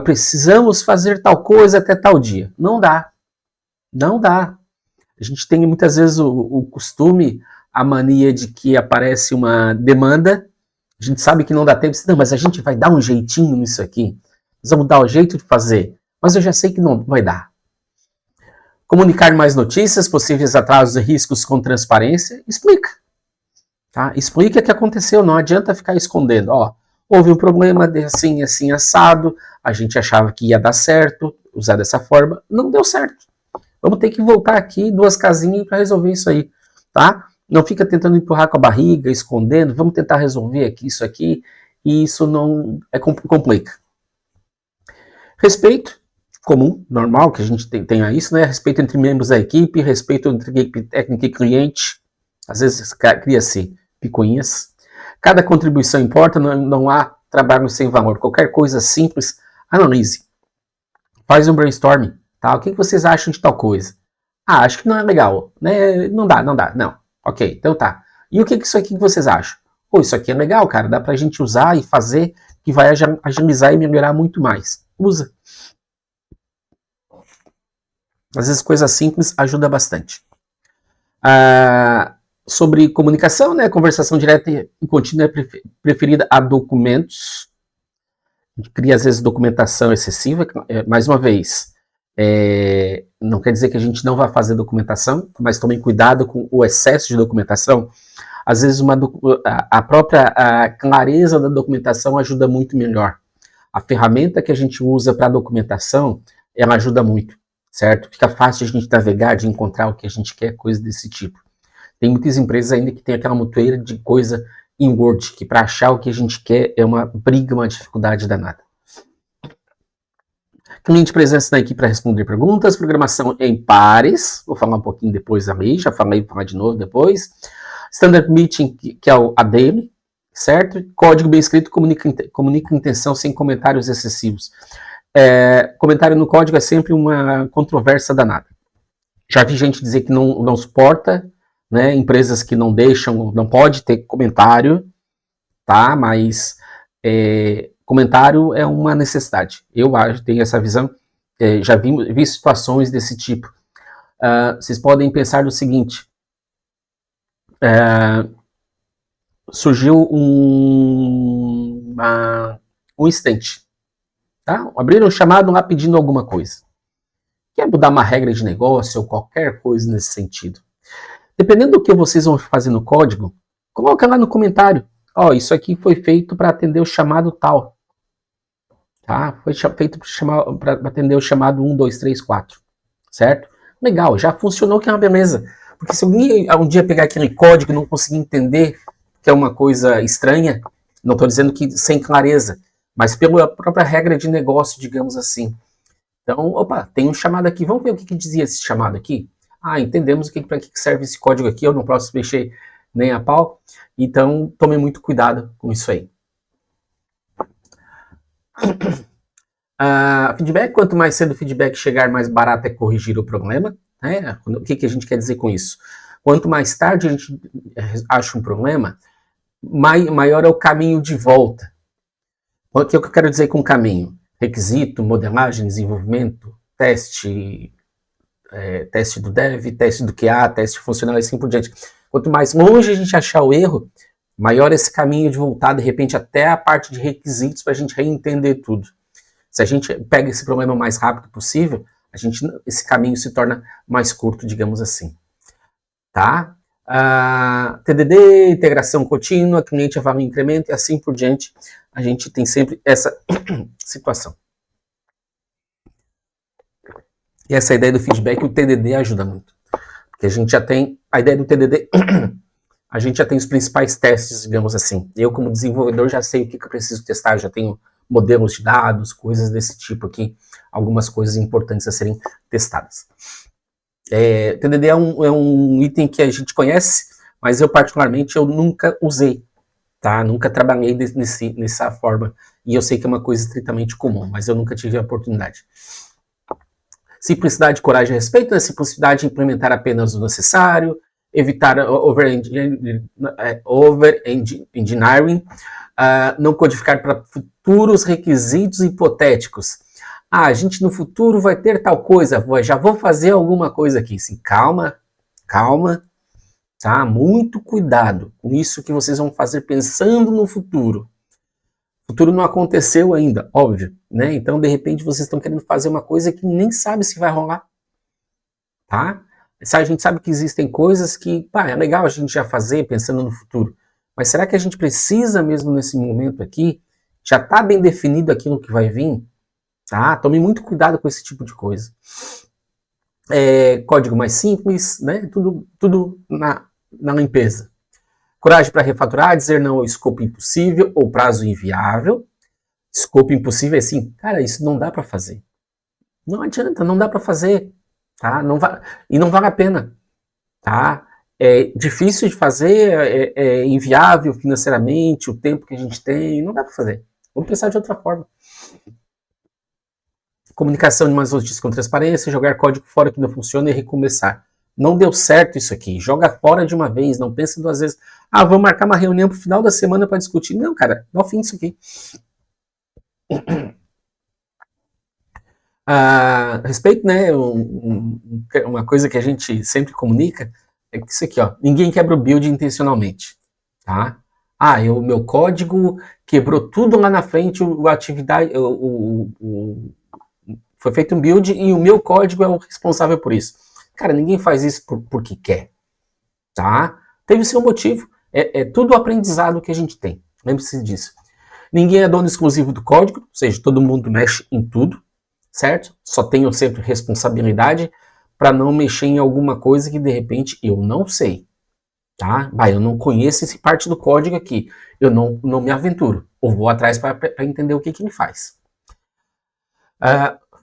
Precisamos fazer tal coisa até tal dia. Não dá. Não dá. A gente tem muitas vezes o costume, a mania de que aparece uma demanda, a gente sabe que não dá tempo, não, mas a gente vai dar um jeitinho nisso aqui. Nós vamos dar um jeito de fazer. Mas eu já sei que não vai dar. Comunicar mais notícias, possíveis atrasos e riscos com transparência. Explica. Tá? Explica o que aconteceu, não adianta ficar escondendo. Houve um problema assim, assim, assado, a gente achava que ia dar certo, usar dessa forma, não deu certo. Vamos ter que voltar aqui 2 casinhas para resolver isso aí, tá? Não fica tentando empurrar com a barriga, escondendo, vamos tentar resolver aqui isso aqui, e isso não complica. Respeito, comum, normal, que a gente tenha isso, né? Respeito entre membros da equipe, respeito entre equipe técnica e cliente, às vezes cria-se picuinhas. Cada contribuição importa, não há trabalho sem valor. Qualquer coisa simples, analise. Faz um brainstorming. Tá? O que vocês acham de tal coisa? Acho que não é legal. Né? Não dá. Não. Ok, então tá. E o que isso aqui que vocês acham? Isso aqui é legal, cara. Dá pra gente usar e fazer que vai agilizar e melhorar muito mais. Usa. Às vezes coisa simples ajuda bastante. Sobre comunicação, né? Conversação direta e contínua é preferida a documentos. A gente cria, às vezes, documentação excessiva. Mais uma vez, não quer dizer que a gente não vai fazer documentação, mas tomem cuidado com o excesso de documentação. Às vezes, a própria clareza da documentação ajuda muito melhor. A ferramenta que a gente usa para documentação, ela ajuda muito, certo? Fica fácil de a gente navegar, de encontrar o que a gente quer, coisa desse tipo. Tem muitas empresas ainda que tem aquela montoeira de coisa em Word, que para achar o que a gente quer é uma briga, uma dificuldade danada. Cliente presença na equipe para responder perguntas, programação em pares, vou falar um pouquinho depois ali, já falei, vou falar de novo depois. Standard Meeting, que é a daily, certo? Código bem escrito comunica intenção sem comentários excessivos. Comentário no código é sempre uma controvérsia danada. Já vi gente dizer que não suporta, né? Empresas que não deixam, não pode ter comentário, tá? Mas comentário é uma necessidade. Eu tenho essa visão. Já vi situações desse tipo. Vocês podem pensar no seguinte: surgiu um incidente, tá? Abriram um chamado lá pedindo alguma coisa. Quer mudar uma regra de negócio ou qualquer coisa nesse sentido? Dependendo do que vocês vão fazer no código, coloca lá no comentário. Isso aqui foi feito para atender o chamado tal. Tá? Foi feito para atender o chamado 1, 2, 3, 4. Certo? Legal, já funcionou, que é uma beleza. Porque se alguém um dia pegar aquele código e não conseguir entender que é uma coisa estranha, não estou dizendo que sem clareza, mas pela própria regra de negócio, digamos assim. Então, tem um chamado aqui, vamos ver o que dizia esse chamado aqui? Entendemos para que serve esse código aqui, eu não posso mexer nem a pau, então tome muito cuidado com isso aí. Feedback, quanto mais cedo o feedback chegar, mais barato é corrigir o problema. Né? O que a gente quer dizer com isso? Quanto mais tarde a gente acha um problema, maior é o caminho de volta. O que eu quero dizer com caminho? Requisito, modelagem, desenvolvimento, teste do dev, teste do QA, teste funcional e assim por diante. Quanto mais longe a gente achar o erro, maior esse caminho de voltar, de repente, até a parte de requisitos para a gente reentender tudo. Se a gente pega esse problema o mais rápido possível, esse caminho se torna mais curto, digamos assim. Tá? TDD, integração contínua, cliente avalia incremento e assim por diante. A gente tem sempre essa situação. E essa ideia do feedback, o TDD ajuda muito. Porque a gente já tem a ideia do TDD, a gente já tem os principais testes, digamos assim. Eu, como desenvolvedor, já sei o que eu preciso testar, já tenho modelos de dados, coisas desse tipo aqui, algumas coisas importantes a serem testadas. TDD é um item que a gente conhece, mas eu particularmente eu nunca usei, tá? Nunca trabalhei nessa forma, e eu sei que é uma coisa estritamente comum, mas eu nunca tive a oportunidade. Simplicidade, coragem e respeito, né? Simplicidade de implementar apenas o necessário, evitar over-engineering, não codificar para futuros requisitos hipotéticos. A gente no futuro vai ter tal coisa, já vou fazer alguma coisa aqui. Sim, calma, tá? Muito cuidado com isso que vocês vão fazer pensando no futuro. O futuro não aconteceu ainda, óbvio, né? Então, de repente, vocês estão querendo fazer uma coisa que nem sabe se vai rolar, tá? A gente sabe que existem coisas que, é legal a gente já fazer pensando no futuro, mas será que a gente precisa mesmo nesse momento aqui? Já está bem definido aquilo que vai vir? Tá? Tome muito cuidado com esse tipo de coisa. Código mais simples, né? Tudo na limpeza. Coragem para refaturar, dizer não ao escopo impossível ou prazo inviável. Escopo impossível é assim, cara, isso não dá para fazer. Não adianta, não dá para fazer, tá? E não vale a pena, tá? É difícil de fazer, é inviável financeiramente, o tempo que a gente tem, não dá para fazer. Vamos pensar de outra forma. Comunicação de mais notícias com transparência, jogar código fora que não funciona e recomeçar. Não deu certo isso aqui, joga fora de uma vez, não pensa duas vezes. Vamos marcar uma reunião pro final da semana para discutir. Não, cara, dá o fim disso aqui. Respeito, né, uma coisa que a gente sempre comunica, é que isso aqui, ó, ninguém quebra o build intencionalmente, tá? O meu código quebrou tudo lá na frente, foi feito um build e o meu código é o responsável por isso. Cara, ninguém faz isso porque quer, tá? Teve seu motivo. É tudo aprendizado que a gente tem. Lembre-se disso. Ninguém é dono exclusivo do código, ou seja, todo mundo mexe em tudo, certo? Só tenho sempre responsabilidade para não mexer em alguma coisa que de repente eu não sei, tá? Eu não conheço essa parte do código aqui. Eu não me aventuro. Ou vou atrás para entender o que ele faz.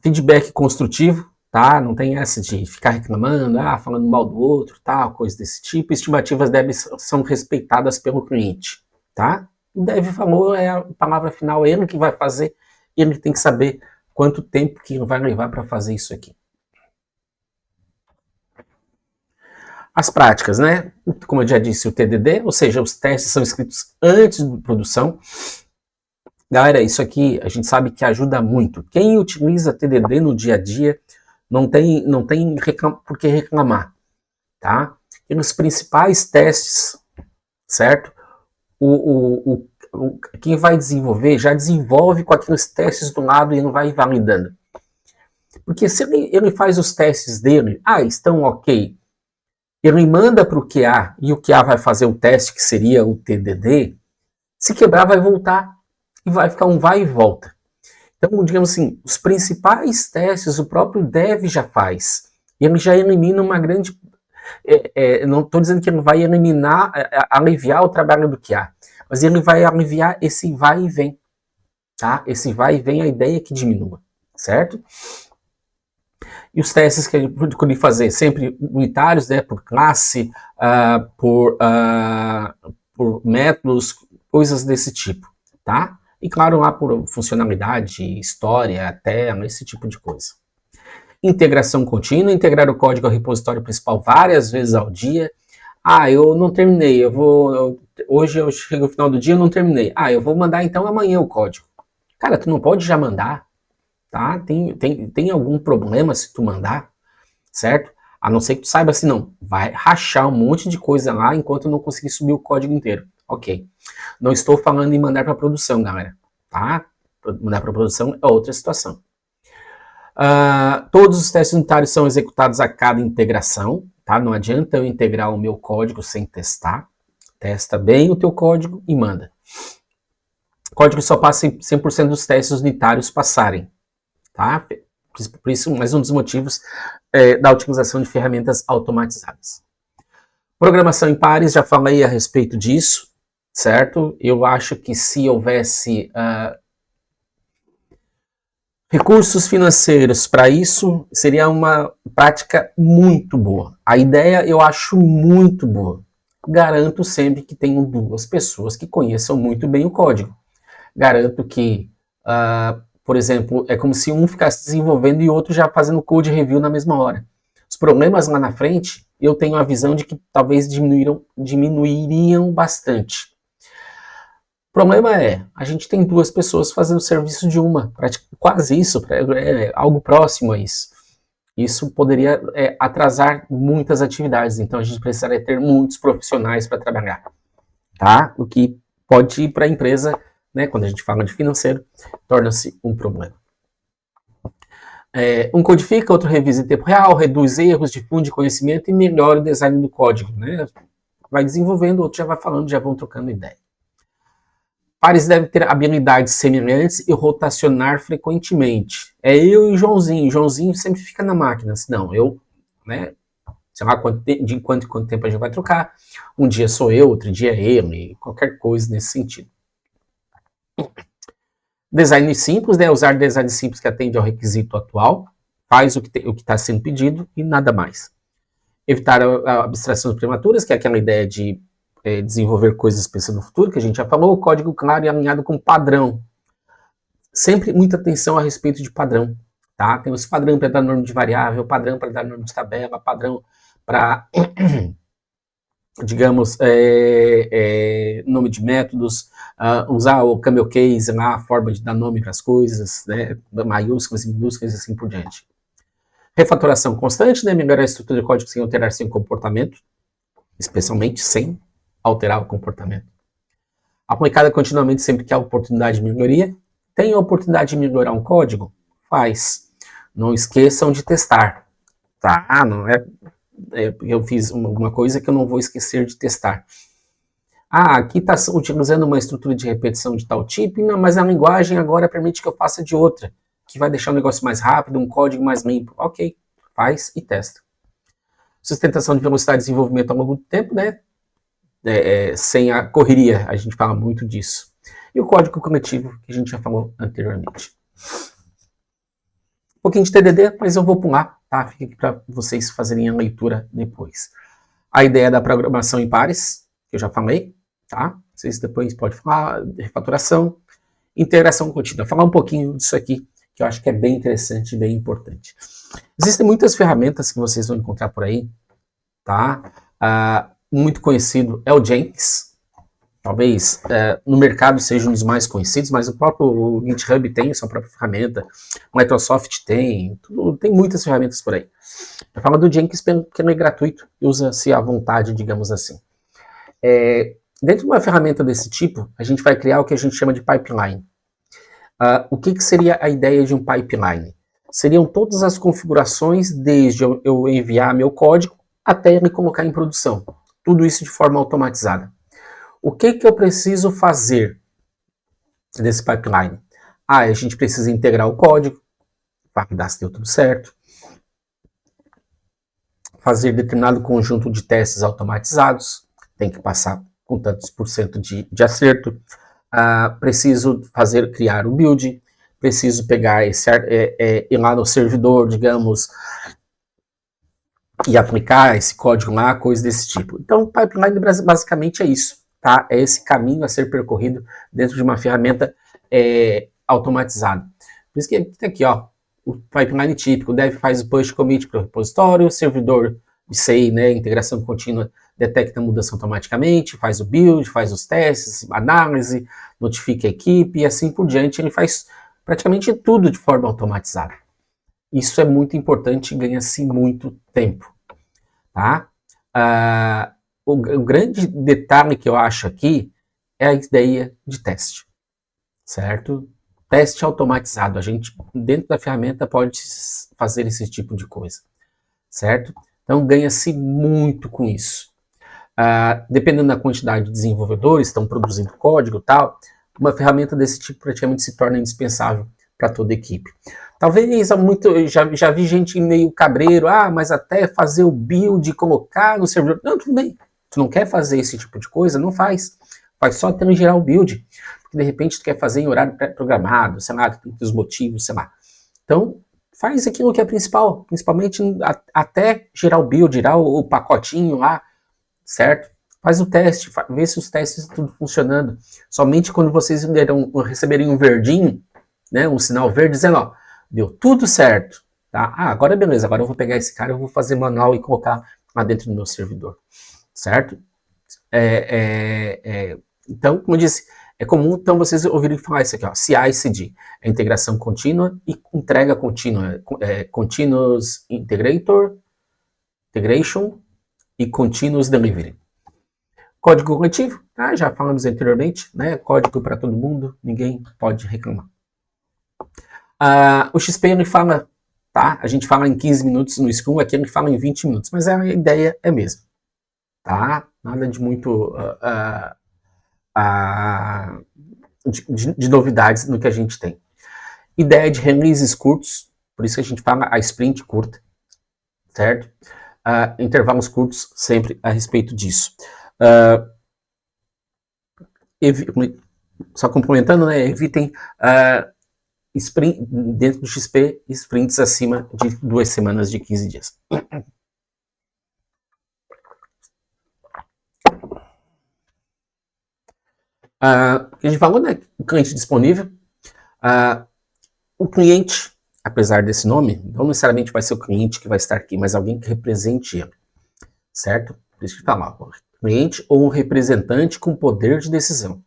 Feedback construtivo, tá? Não tem essa de ficar reclamando, falando mal do outro, tal, coisa desse tipo. Estimativas são respeitadas pelo cliente, tá? O dev falou, a palavra final, é ele que vai fazer, ele tem que saber quanto tempo que vai levar para fazer isso aqui. As práticas, né? Como eu já disse, o TDD, ou seja, os testes são escritos antes da produção. Galera, isso aqui a gente sabe que ajuda muito. Quem utiliza TDD no dia a dia não tem por que reclamar, tá? E nos principais testes, certo? Quem vai desenvolver já desenvolve com aqueles testes do lado e não vai validando. Porque se ele faz os testes dele, estão ok, ele manda para o QA e o QA vai fazer o teste que seria o TDD, se quebrar vai voltar. E vai ficar um vai e volta. Então, digamos assim, os principais testes o próprio dev já faz. E ele já elimina uma grande... não estou dizendo que ele vai eliminar, aliviar o trabalho do QA, mas ele vai aliviar esse vai e vem. Tá? Esse vai e vem, a ideia é que diminua, certo? E os testes que a gente pode fazer, sempre unitários, né, por classe, por métodos, coisas desse tipo, tá? E claro, lá por funcionalidade, história, tela, esse tipo de coisa. Integração contínua, integrar o código ao repositório principal várias vezes ao dia. Eu não terminei, hoje eu chego no final do dia e não terminei. Eu vou mandar então amanhã o código. Cara, tu não pode já mandar, tá? Tem algum problema se tu mandar, certo? A não ser que tu saiba assim, não, vai rachar um monte de coisa lá enquanto eu não conseguir subir o código inteiro. Ok. Não estou falando em mandar para produção, galera, tá? mandar para produção é outra situação. Todos os testes unitários são executados a cada integração, tá? Não adianta eu integrar o meu código sem testar. Testa bem o teu código e manda. O código só passa em 100% dos testes unitários passarem, tá? Por isso, mais um dos motivos da utilização de ferramentas automatizadas. Programação em pares, já falei a respeito disso, certo? Eu acho que se houvesse recursos financeiros para isso, seria uma prática muito boa. A ideia eu acho muito boa. Garanto sempre que tenham duas pessoas que conheçam muito bem o código. Garanto que, por exemplo, é como se um ficasse desenvolvendo e o outro já fazendo code review na mesma hora. Os problemas lá na frente, eu tenho a visão de que talvez diminuiriam bastante. O problema é, a gente tem duas pessoas fazendo o serviço de uma, quase isso, algo próximo a isso. Isso poderia atrasar muitas atividades, então a gente precisaria ter muitos profissionais para trabalhar, tá? O que pode ir para a empresa, né, quando a gente fala de financeiro, torna-se um problema. Um codifica, outro revisa em tempo real, reduz erros, difunde conhecimento e melhora o design do código, né? Vai desenvolvendo, outro já vai falando, já vão trocando ideia. Pares devem ter habilidades semelhantes e rotacionar frequentemente. É eu e o Joãozinho. O Joãozinho sempre fica na máquina. Não, eu, né? Sei lá de quanto tempo a gente vai trocar. Um dia sou eu, outro dia é ele. Qualquer coisa nesse sentido. Design simples, né? Usar design simples que atende ao requisito atual. Faz o que está sendo pedido e nada mais. Evitar abstrações prematuras, que é aquela ideia de desenvolver coisas pensando no futuro, que a gente já falou, código claro e alinhado com padrão. Sempre muita atenção a respeito de padrão, tá? Temos padrão para dar nome de variável, padrão para dar nome de tabela, padrão para, digamos, nome de métodos, usar o camel case lá, a forma de dar nome para as coisas, né? Maiúsculas e minúsculas e assim por diante. Refatoração constante, né? Melhorar a estrutura de código sem alterar seu comportamento, especialmente sem alterar o comportamento. Aplicada continuamente sempre que há oportunidade de melhoria. Tem a oportunidade de melhorar um código? Faz. Não esqueçam de testar. Tá? Não eu fiz alguma coisa que eu não vou esquecer de testar. Aqui está utilizando uma estrutura de repetição de tal tipo, não, mas a linguagem agora permite que eu faça de outra, que vai deixar o negócio mais rápido, um código mais limpo. Ok, faz e testa. Sustentação de velocidade de desenvolvimento ao longo do tempo, né? Sem a correria, a gente fala muito disso. E o código coletivo, que a gente já falou anteriormente. Um pouquinho de TDD, mas eu vou pular, tá? Fica aqui para vocês fazerem a leitura depois. A ideia da programação em pares, que eu já falei, tá? Vocês depois podem falar, refatoração, integração contínua. Falar um pouquinho disso aqui, que eu acho que é bem interessante e bem importante. Existem muitas ferramentas que vocês vão encontrar por aí, tá? Muito conhecido é o Jenkins, talvez no mercado seja um dos mais conhecidos, mas o próprio GitHub tem a sua própria ferramenta, Microsoft tem muitas ferramentas por aí. Eu falo do Jenkins porque ele é gratuito e usa-se à vontade, digamos assim. Dentro de uma ferramenta desse tipo, a gente vai criar o que a gente chama de pipeline. O que seria a ideia de um pipeline? Seriam todas as configurações, desde eu enviar meu código até ele colocar em produção. Tudo isso de forma automatizada. O que eu preciso fazer nesse pipeline? A gente precisa integrar o código, validar se deu tudo certo, fazer determinado conjunto de testes automatizados, tem que passar com tantos por cento de acerto, preciso criar o build, preciso pegar ir lá no servidor, digamos, e aplicar esse código lá, coisa desse tipo. Então, o pipeline basicamente é isso, tá? É esse caminho a ser percorrido dentro de uma ferramenta automatizada. Por isso que tem aqui, ó, o pipeline típico, o dev faz o push commit para o repositório, o servidor de CI, né, integração contínua, detecta a mudança automaticamente, faz o build, faz os testes, análise, notifica a equipe e assim por diante. Ele faz praticamente tudo de forma automatizada. Isso é muito importante e ganha-se muito tempo. Tá? O grande detalhe que eu acho aqui é a ideia de teste, certo? teste automatizado. A gente, dentro da ferramenta, pode fazer esse tipo de coisa, certo? Então, ganha-se muito com isso. Dependendo da quantidade de desenvolvedores que estão produzindo código e tal, uma ferramenta desse tipo praticamente se torna indispensável para toda a equipe. Talvez eu já vi gente meio cabreiro, mas até fazer o build e colocar no servidor. Não, tudo bem. Tu não quer fazer esse tipo de coisa? Não faz. Faz só até gerar o build. Porque de repente tu quer fazer em horário pré-programado, sei lá, tu tem os motivos, sei lá. Então, faz aquilo que é principal, principalmente até gerar o build, gerar o pacotinho lá, certo? Faz o teste, vê se os testes estão tudo funcionando. Somente quando vocês receberem um verdinho, né, um sinal verde dizendo, ó, deu tudo certo, tá? Agora beleza, agora eu vou pegar esse cara, eu vou fazer manual e colocar lá dentro do meu servidor, certo? Então, como eu disse, é comum então vocês ouvirem falar isso aqui, ó, CI/CD, é integração contínua e entrega contínua, Continuous Integration e Continuous Delivery. Código coletivo, já falamos anteriormente, né? Código para todo mundo, ninguém pode reclamar. O XP ele fala, tá? A gente fala em 15 minutos no Scrum, aqui ele fala em 20 minutos, mas a ideia é a mesma, tá? Nada de muito de novidades no que a gente tem. Ideia de releases curtos, por isso que a gente fala a sprint curta, certo? Intervalos curtos sempre a respeito disso. Só complementando, né? Evitem dentro do XP, sprints acima de 2 semanas de 15 dias. A gente falou, né? O cliente disponível. O cliente, apesar desse nome, não necessariamente vai ser o cliente que vai estar aqui, mas alguém que represente ele, certo? Por isso que fala, cliente ou um representante com poder de decisão,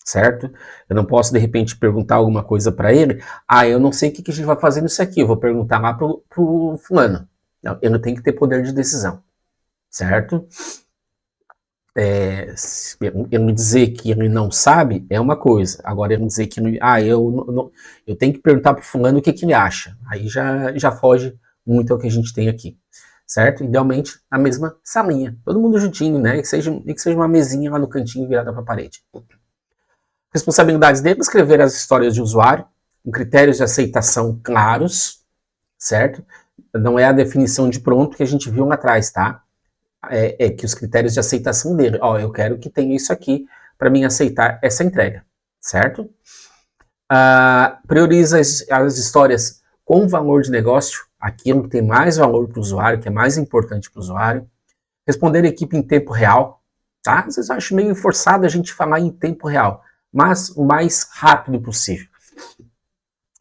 certo? Eu não posso, de repente, perguntar alguma coisa para ele, eu não sei o que a gente vai fazer nisso aqui, eu vou perguntar lá pro fulano. Não, ele tem que ter poder de decisão, certo? Ele me dizer que ele não sabe é uma coisa. Agora ele dizer que eu tenho que perguntar para o fulano o que ele acha. Aí já foge muito ao que a gente tem aqui, certo? Idealmente a mesma salinha, todo mundo juntinho, né? Que seja uma mesinha lá no cantinho virada para a parede. Responsabilidades dele: escrever as histórias de usuário, com critérios de aceitação claros, certo? Não é a definição de pronto que a gente viu lá atrás, tá? Que os critérios de aceitação dele. Eu quero que tenha isso aqui para mim aceitar essa entrega, certo? Prioriza as histórias com valor de negócio, aquilo que tem mais valor para o usuário, que é mais importante para o usuário. Responder a equipe em tempo real, tá? Às vezes eu acho meio forçado a gente falar em tempo real, mas o mais rápido possível.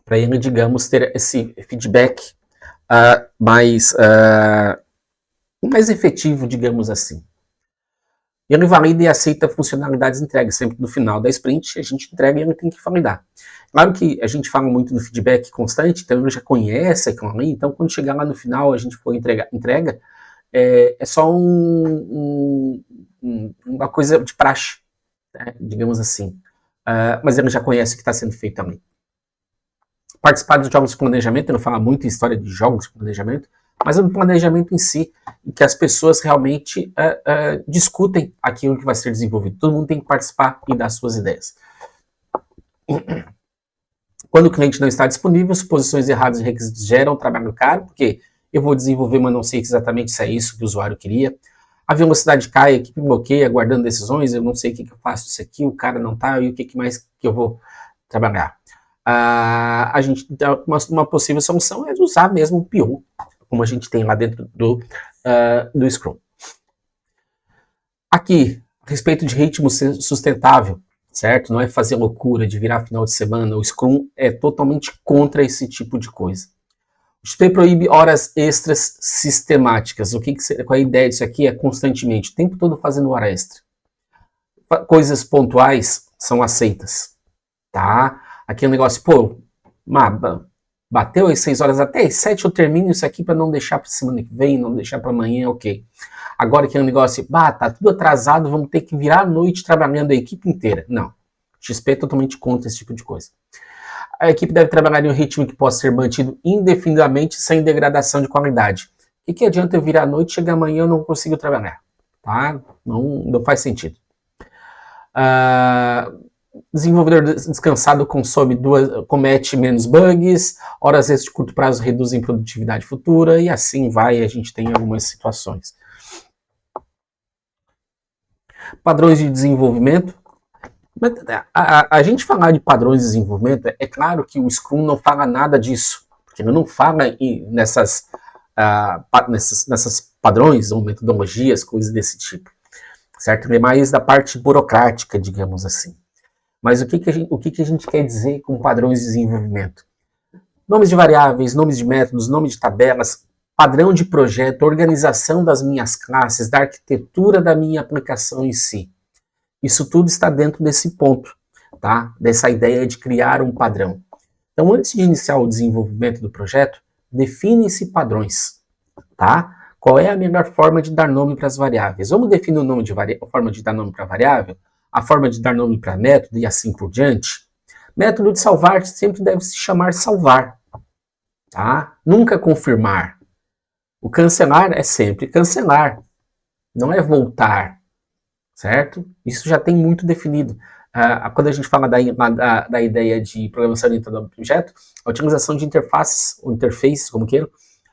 Para ele, digamos, ter esse feedback mais efetivo, digamos assim. Ele valida e aceita funcionalidades entregues. Sempre no final da sprint, a gente entrega e ele tem que validar. Claro que a gente fala muito no feedback constante, então ele já conhece aquilo ali, então quando chegar lá no final, a gente for entrega, é só uma coisa de praxe, né, digamos assim. Mas ele já conhece o que está sendo feito também. Participar dos jogos de planejamento, ele fala muito em história de jogos de planejamento, mas é no planejamento em si, em que as pessoas realmente discutem aquilo que vai ser desenvolvido. Todo mundo tem que participar e dar suas ideias. Quando o cliente não está disponível, suposições erradas de requisitos geram trabalho caro, porque eu vou desenvolver, mas não sei exatamente se é isso que o usuário queria. A velocidade cai, a equipe bloqueia, aguardando decisões, eu não sei o que eu faço isso aqui, o cara não está, e o que mais que eu vou trabalhar. A gente, uma possível solução é usar mesmo o PO, como a gente tem lá dentro do Scrum. Aqui, a respeito de ritmo sustentável, certo? Não é fazer loucura de virar final de semana. O Scrum é totalmente contra esse tipo de coisa. O XP proíbe horas extras sistemáticas. Qual é a ideia disso aqui? É constantemente, o tempo todo fazendo hora extra. Coisas pontuais são aceitas, tá? Aquele negócio, bateu às 6 horas, até às 7 eu termino isso aqui para não deixar para semana que vem, não deixar para amanhã, ok. Agora que é um negócio, tá tudo atrasado, vamos ter que virar a noite trabalhando a equipe inteira. Não. XP é totalmente contra esse tipo de coisa. A equipe deve trabalhar em um ritmo que possa ser mantido indefinidamente sem degradação de qualidade. O que adianta eu virar à noite e chegar amanhã e eu não consigo trabalhar? Tá? Não faz sentido. Desenvolvedor descansado comete menos bugs, horas extras de curto prazo reduzem produtividade futura, e assim vai, a gente tem algumas situações. Padrões de desenvolvimento. A gente falar de padrões de desenvolvimento, é claro que o Scrum não fala nada disso, porque ele não fala nessas padrões ou metodologias, coisas desse tipo, certo? É mais da parte burocrática, digamos assim. Mas o que a gente quer dizer com padrões de desenvolvimento? Nomes de variáveis, nomes de métodos, nomes de tabelas, padrão de projeto, organização das minhas classes, da arquitetura da minha aplicação em si. Isso tudo está dentro desse ponto, tá? Dessa ideia de criar um padrão. Então, antes de iniciar o desenvolvimento do projeto, define-se padrões, tá? Qual é a melhor forma de dar nome para as variáveis? Vamos definir a forma de dar nome para a variável? A forma de dar nome para método e assim por diante? Método de salvar sempre deve se chamar salvar, tá? Nunca confirmar. O cancelar é sempre cancelar, não é voltar, certo? Isso já tem muito definido. Quando a gente fala da ideia de programação orientada ao objeto, a utilização de interfaces, ou interfaces, como queiram,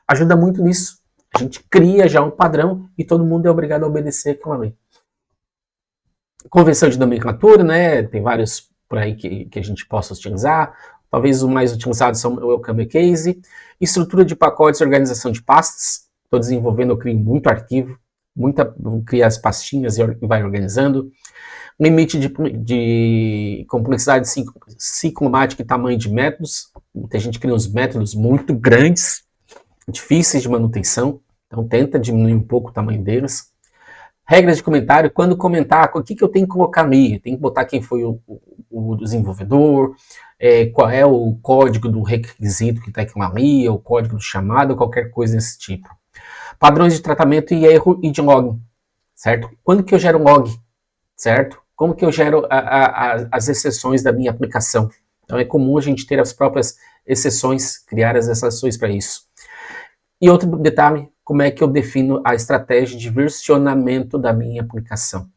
ajuda muito nisso. A gente cria já um padrão e todo mundo é obrigado a obedecer aquela lei. Convenção de nomenclatura, né? Tem vários por aí que a gente possa utilizar. Talvez os mais utilizados são o Welcome Case. Estrutura de pacotes e organização de pastas. Estou desenvolvendo, eu crio muito arquivo, cria as pastinhas e vai organizando. Limite de complexidade ciclomática e tamanho de métodos. Muita gente cria uns métodos muito grandes, difíceis de manutenção, então tenta diminuir um pouco o tamanho deles. Regras de comentário, quando comentar, o que eu tenho que colocar ali? Tem que botar quem foi o desenvolvedor, qual é o código do requisito que está ali, o código do chamado, qualquer coisa desse tipo. Padrões de tratamento e erro e de log, certo? Quando que eu gero log, certo? Como que eu gero as exceções da minha aplicação? Então é comum a gente ter as próprias exceções, criar as exceções para isso. E outro detalhe, como é que eu defino a estratégia de versionamento da minha aplicação?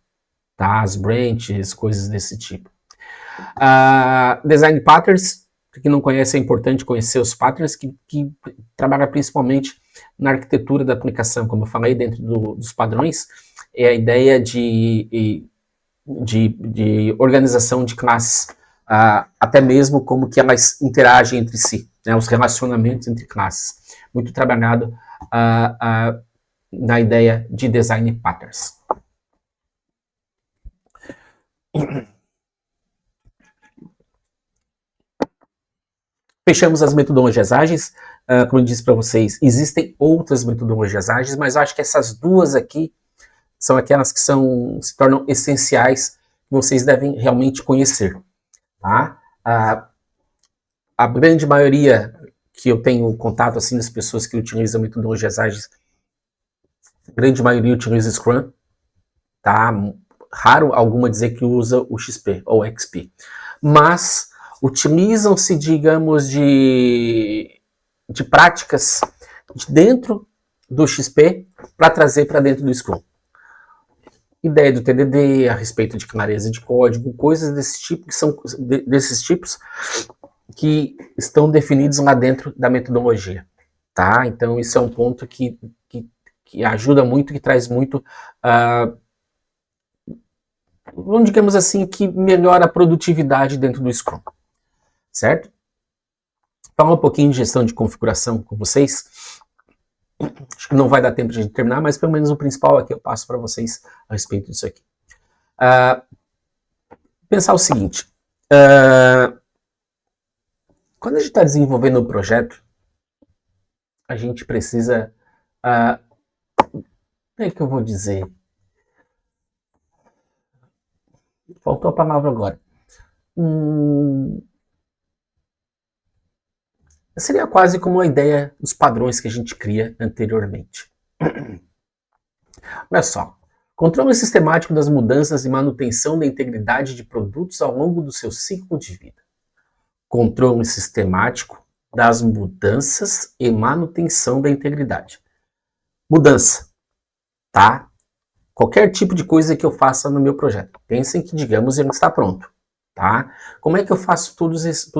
Tá? As branches, coisas desse tipo. Design patterns, para quem não conhece, é importante conhecer os patterns que trabalham principalmente na arquitetura da aplicação, como eu falei, dentro dos padrões, é a ideia de organização de classes, até mesmo como que elas interagem entre si, né, os relacionamentos entre classes. Muito trabalhado na ideia de design patterns. Fechamos as metodologias ágeis. Como eu disse para vocês, existem outras metodologias ágeis, mas eu acho que essas duas aqui são aquelas que se tornam essenciais, que vocês devem realmente conhecer. Tá? A grande maioria que eu tenho contato assim das pessoas que utilizam metodologias ágeis, a grande maioria utiliza Scrum, tá? Raro alguma dizer que usa o XP ou XP, mas utilizam-se, digamos, de práticas dentro do XP para trazer para dentro do Scrum. Ideia do TDD, a respeito de clareza de código, coisas desse tipo, que são desses tipos que estão definidos lá dentro da metodologia, tá? Então isso é um ponto que ajuda muito, que traz muito, digamos assim, que melhora a produtividade dentro do Scrum, certo? Falar um pouquinho de gestão de configuração com vocês. Acho que não vai dar tempo de terminar, mas pelo menos o principal aqui eu passo para vocês a respeito disso aqui. Pensar o seguinte, quando a gente está desenvolvendo um projeto, a gente precisa, como é que eu vou dizer? Faltou a palavra agora. Seria quase como a ideia dos padrões que a gente cria anteriormente. Olha só. Controle sistemático das mudanças e manutenção da integridade de produtos ao longo do seu ciclo de vida. controle sistemático das mudanças e manutenção da integridade. Mudança, tá? Qualquer tipo de coisa que eu faça no meu projeto. Pensem que, digamos, ele está pronto, tá? Como é que eu faço todo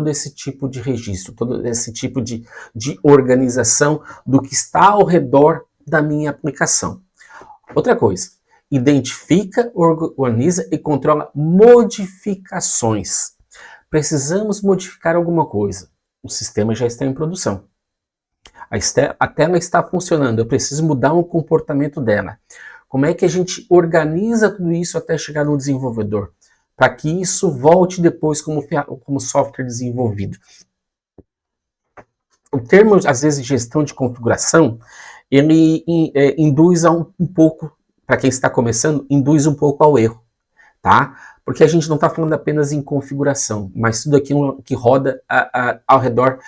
esse tipo de registro, todo esse tipo de organização do que está ao redor da minha aplicação? Outra coisa, identifica, organiza e controla modificações. Precisamos modificar alguma coisa. O sistema já está em produção. A tela está funcionando, eu preciso mudar o comportamento dela. Como é que a gente organiza tudo isso até chegar no desenvolvedor? Para que isso volte depois como software desenvolvido. O termo, às vezes, de gestão de configuração, ele induz a um pouco, para quem está começando, induz um pouco ao erro, tá? Porque a gente não está falando apenas em configuração, mas tudo aquilo que roda ao redor,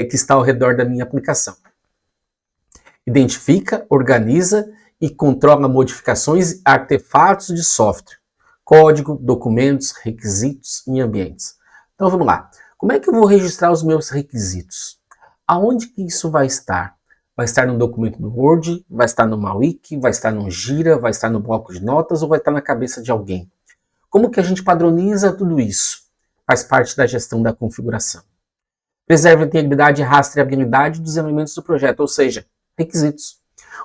que está ao redor da minha aplicação. Identifica, organiza e controla modificações e artefatos de software, código, documentos, requisitos e ambientes. Então vamos lá. Como é que eu vou registrar os meus requisitos? Aonde que isso vai estar? Vai estar no documento do Word, vai estar numa wiki, vai estar no Gira, vai estar no bloco de notas ou vai estar na cabeça de alguém? Como que a gente padroniza tudo isso? Faz parte da gestão da configuração. Preserva a integridade e rastreabilidade dos elementos do projeto, ou seja, requisitos.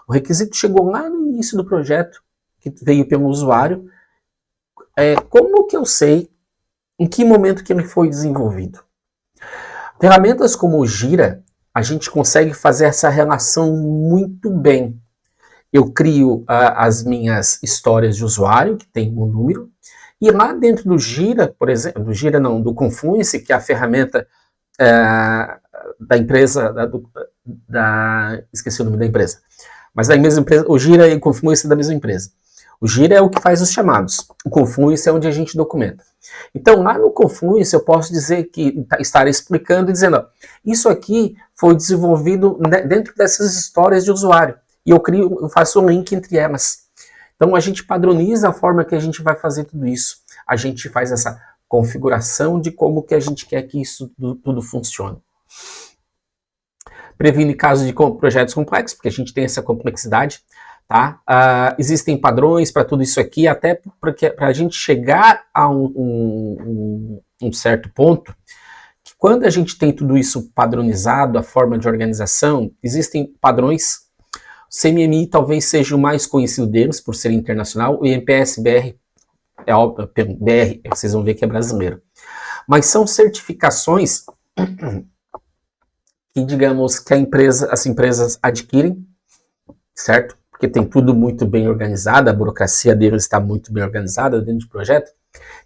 O requisito chegou lá no início do projeto, que veio pelo usuário. Como que eu sei em que momento que ele foi desenvolvido? Ferramentas como o Gira, a gente consegue fazer essa relação muito bem. Eu crio as minhas histórias de usuário, que tem um número, e lá dentro do Gira, por exemplo, do Confluence, que é a ferramenta da empresa, esqueci o nome da empresa, mas da mesma empresa, o Gira e o Confluence da mesma empresa. O Gira é o que faz os chamados, o Confluence é onde a gente documenta. Então, lá no Confluence, eu posso dizer que estar explicando e dizendo, ó, isso aqui foi desenvolvido dentro dessas histórias de usuário, e eu faço um link entre elas. Então, a gente padroniza a forma que a gente vai fazer tudo isso. A gente faz essa configuração de como que a gente quer que isso tudo funcione. Previne casos de projetos complexos, porque a gente tem essa complexidade, tá? Existem padrões para tudo isso aqui, até para a gente chegar a um certo ponto, que quando a gente tem tudo isso padronizado, a forma de organização, existem padrões. O CMMI talvez seja o mais conhecido deles, por ser internacional, o IMPS-BR, BR, vocês vão ver que é brasileiro. Mas são certificações que, digamos, que as empresas adquirem, certo? Porque tem tudo muito bem organizado, a burocracia deles está muito bem organizada dentro do projeto,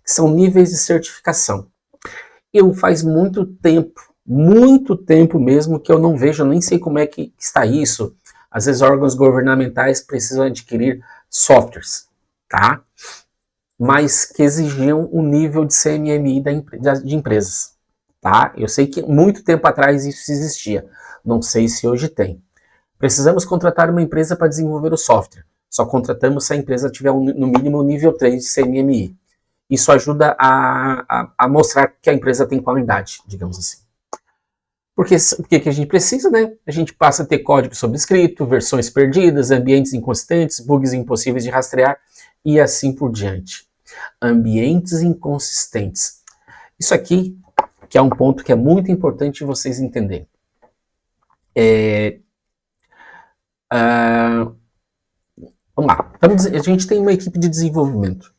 que são níveis de certificação. Eu faz muito tempo mesmo, que eu não vejo, eu nem sei como é que está isso. Às vezes órgãos governamentais precisam adquirir softwares, tá? Mas que exigiam um nível de CMMI de empresas, tá? Eu sei que muito tempo atrás isso existia, não sei se hoje tem. Precisamos contratar uma empresa para desenvolver o software. Só contratamos se a empresa tiver no mínimo o nível 3 de CMMI. Isso ajuda a mostrar que a empresa tem qualidade, digamos assim. Porque o que a gente precisa, né? A gente passa a ter código sobrescrito, versões perdidas, ambientes inconsistentes, bugs impossíveis de rastrear e assim por diante. Ambientes inconsistentes. Isso aqui, que é um ponto que é muito importante vocês entenderem. Vamos lá. A gente tem uma equipe de desenvolvimento.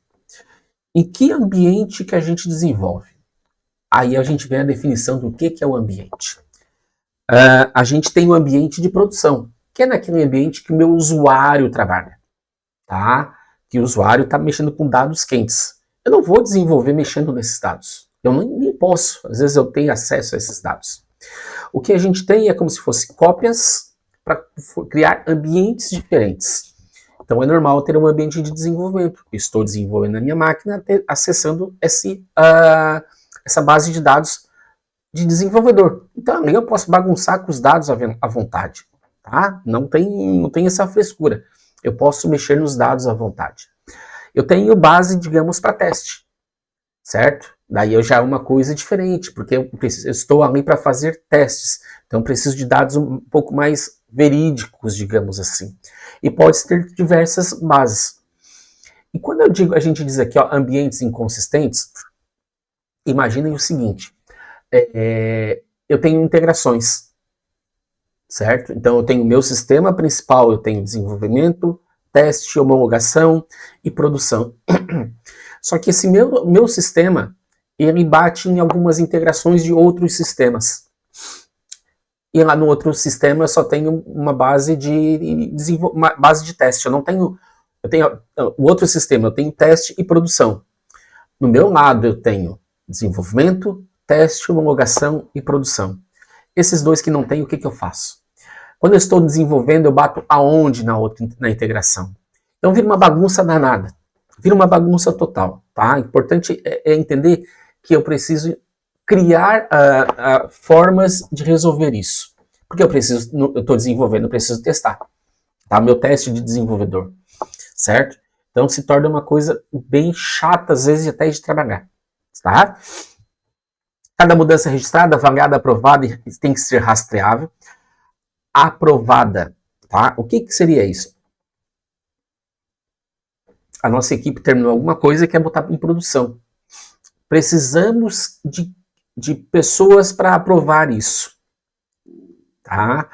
Em que ambiente que a gente desenvolve? Aí a gente vê a definição do que é o ambiente. A gente tem um ambiente de produção, que é naquele ambiente que o meu usuário trabalha, tá? Que o usuário está mexendo com dados quentes. Eu não vou desenvolver mexendo nesses dados. Eu nem posso. Às vezes eu tenho acesso a esses dados. O que a gente tem é como se fosse cópias para criar ambientes diferentes. Então é normal ter um ambiente de desenvolvimento. Estou desenvolvendo na minha máquina, acessando essa base de dados de desenvolvedor. Então ali eu posso bagunçar com os dados à vontade. Tá? Não tem essa frescura. Eu posso mexer nos dados à vontade. Eu tenho base, digamos, para teste. Certo? Daí eu já é uma coisa diferente, porque eu estou ali para fazer testes. Então preciso de dados um pouco mais verídicos, digamos assim. E pode ter diversas bases. E quando a gente diz aqui, ó, ambientes inconsistentes, imaginem o seguinte: eu tenho integrações, certo? Então eu tenho o meu sistema principal, eu tenho desenvolvimento, teste, homologação e produção. Só que esse meu sistema, ele bate em algumas integrações de outros sistemas. E lá no outro sistema eu só tenho uma base uma base de teste. Eu tenho o outro sistema, eu tenho teste e produção. No meu lado eu tenho desenvolvimento, teste, homologação e produção. Esses dois que não tem, o que eu faço? Quando eu estou desenvolvendo, eu bato aonde na integração? Então vira uma bagunça danada. Vira uma bagunça total, tá? Importante é entender que eu preciso criar formas de resolver isso. Porque eu estou desenvolvendo, eu preciso testar. Tá? Meu teste de desenvolvedor, certo? Então se torna uma coisa bem chata, às vezes, até de trabalhar, tá? Cada mudança registrada, avaliada, aprovada, tem que ser rastreável. Aprovada, tá? O que seria isso? A nossa equipe terminou alguma coisa e quer botar em produção. Precisamos de pessoas para aprovar isso, tá?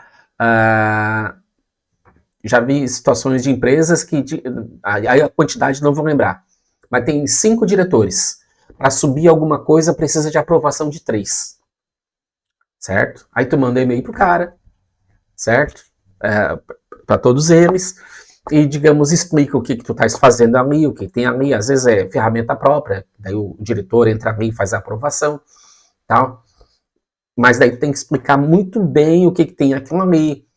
Já vi situações de empresas que, aí a quantidade não vou lembrar, mas tem 5 diretores. Para subir alguma coisa precisa de aprovação de 3, certo? Aí tu manda e-mail pro cara, certo? Para todos eles, e, digamos, explica o que tu estás fazendo ali, o que tem ali, às vezes é ferramenta própria, daí o diretor entra ali e faz a aprovação, tal. Mas daí tu tem que explicar muito bem o que tem aquilo ali,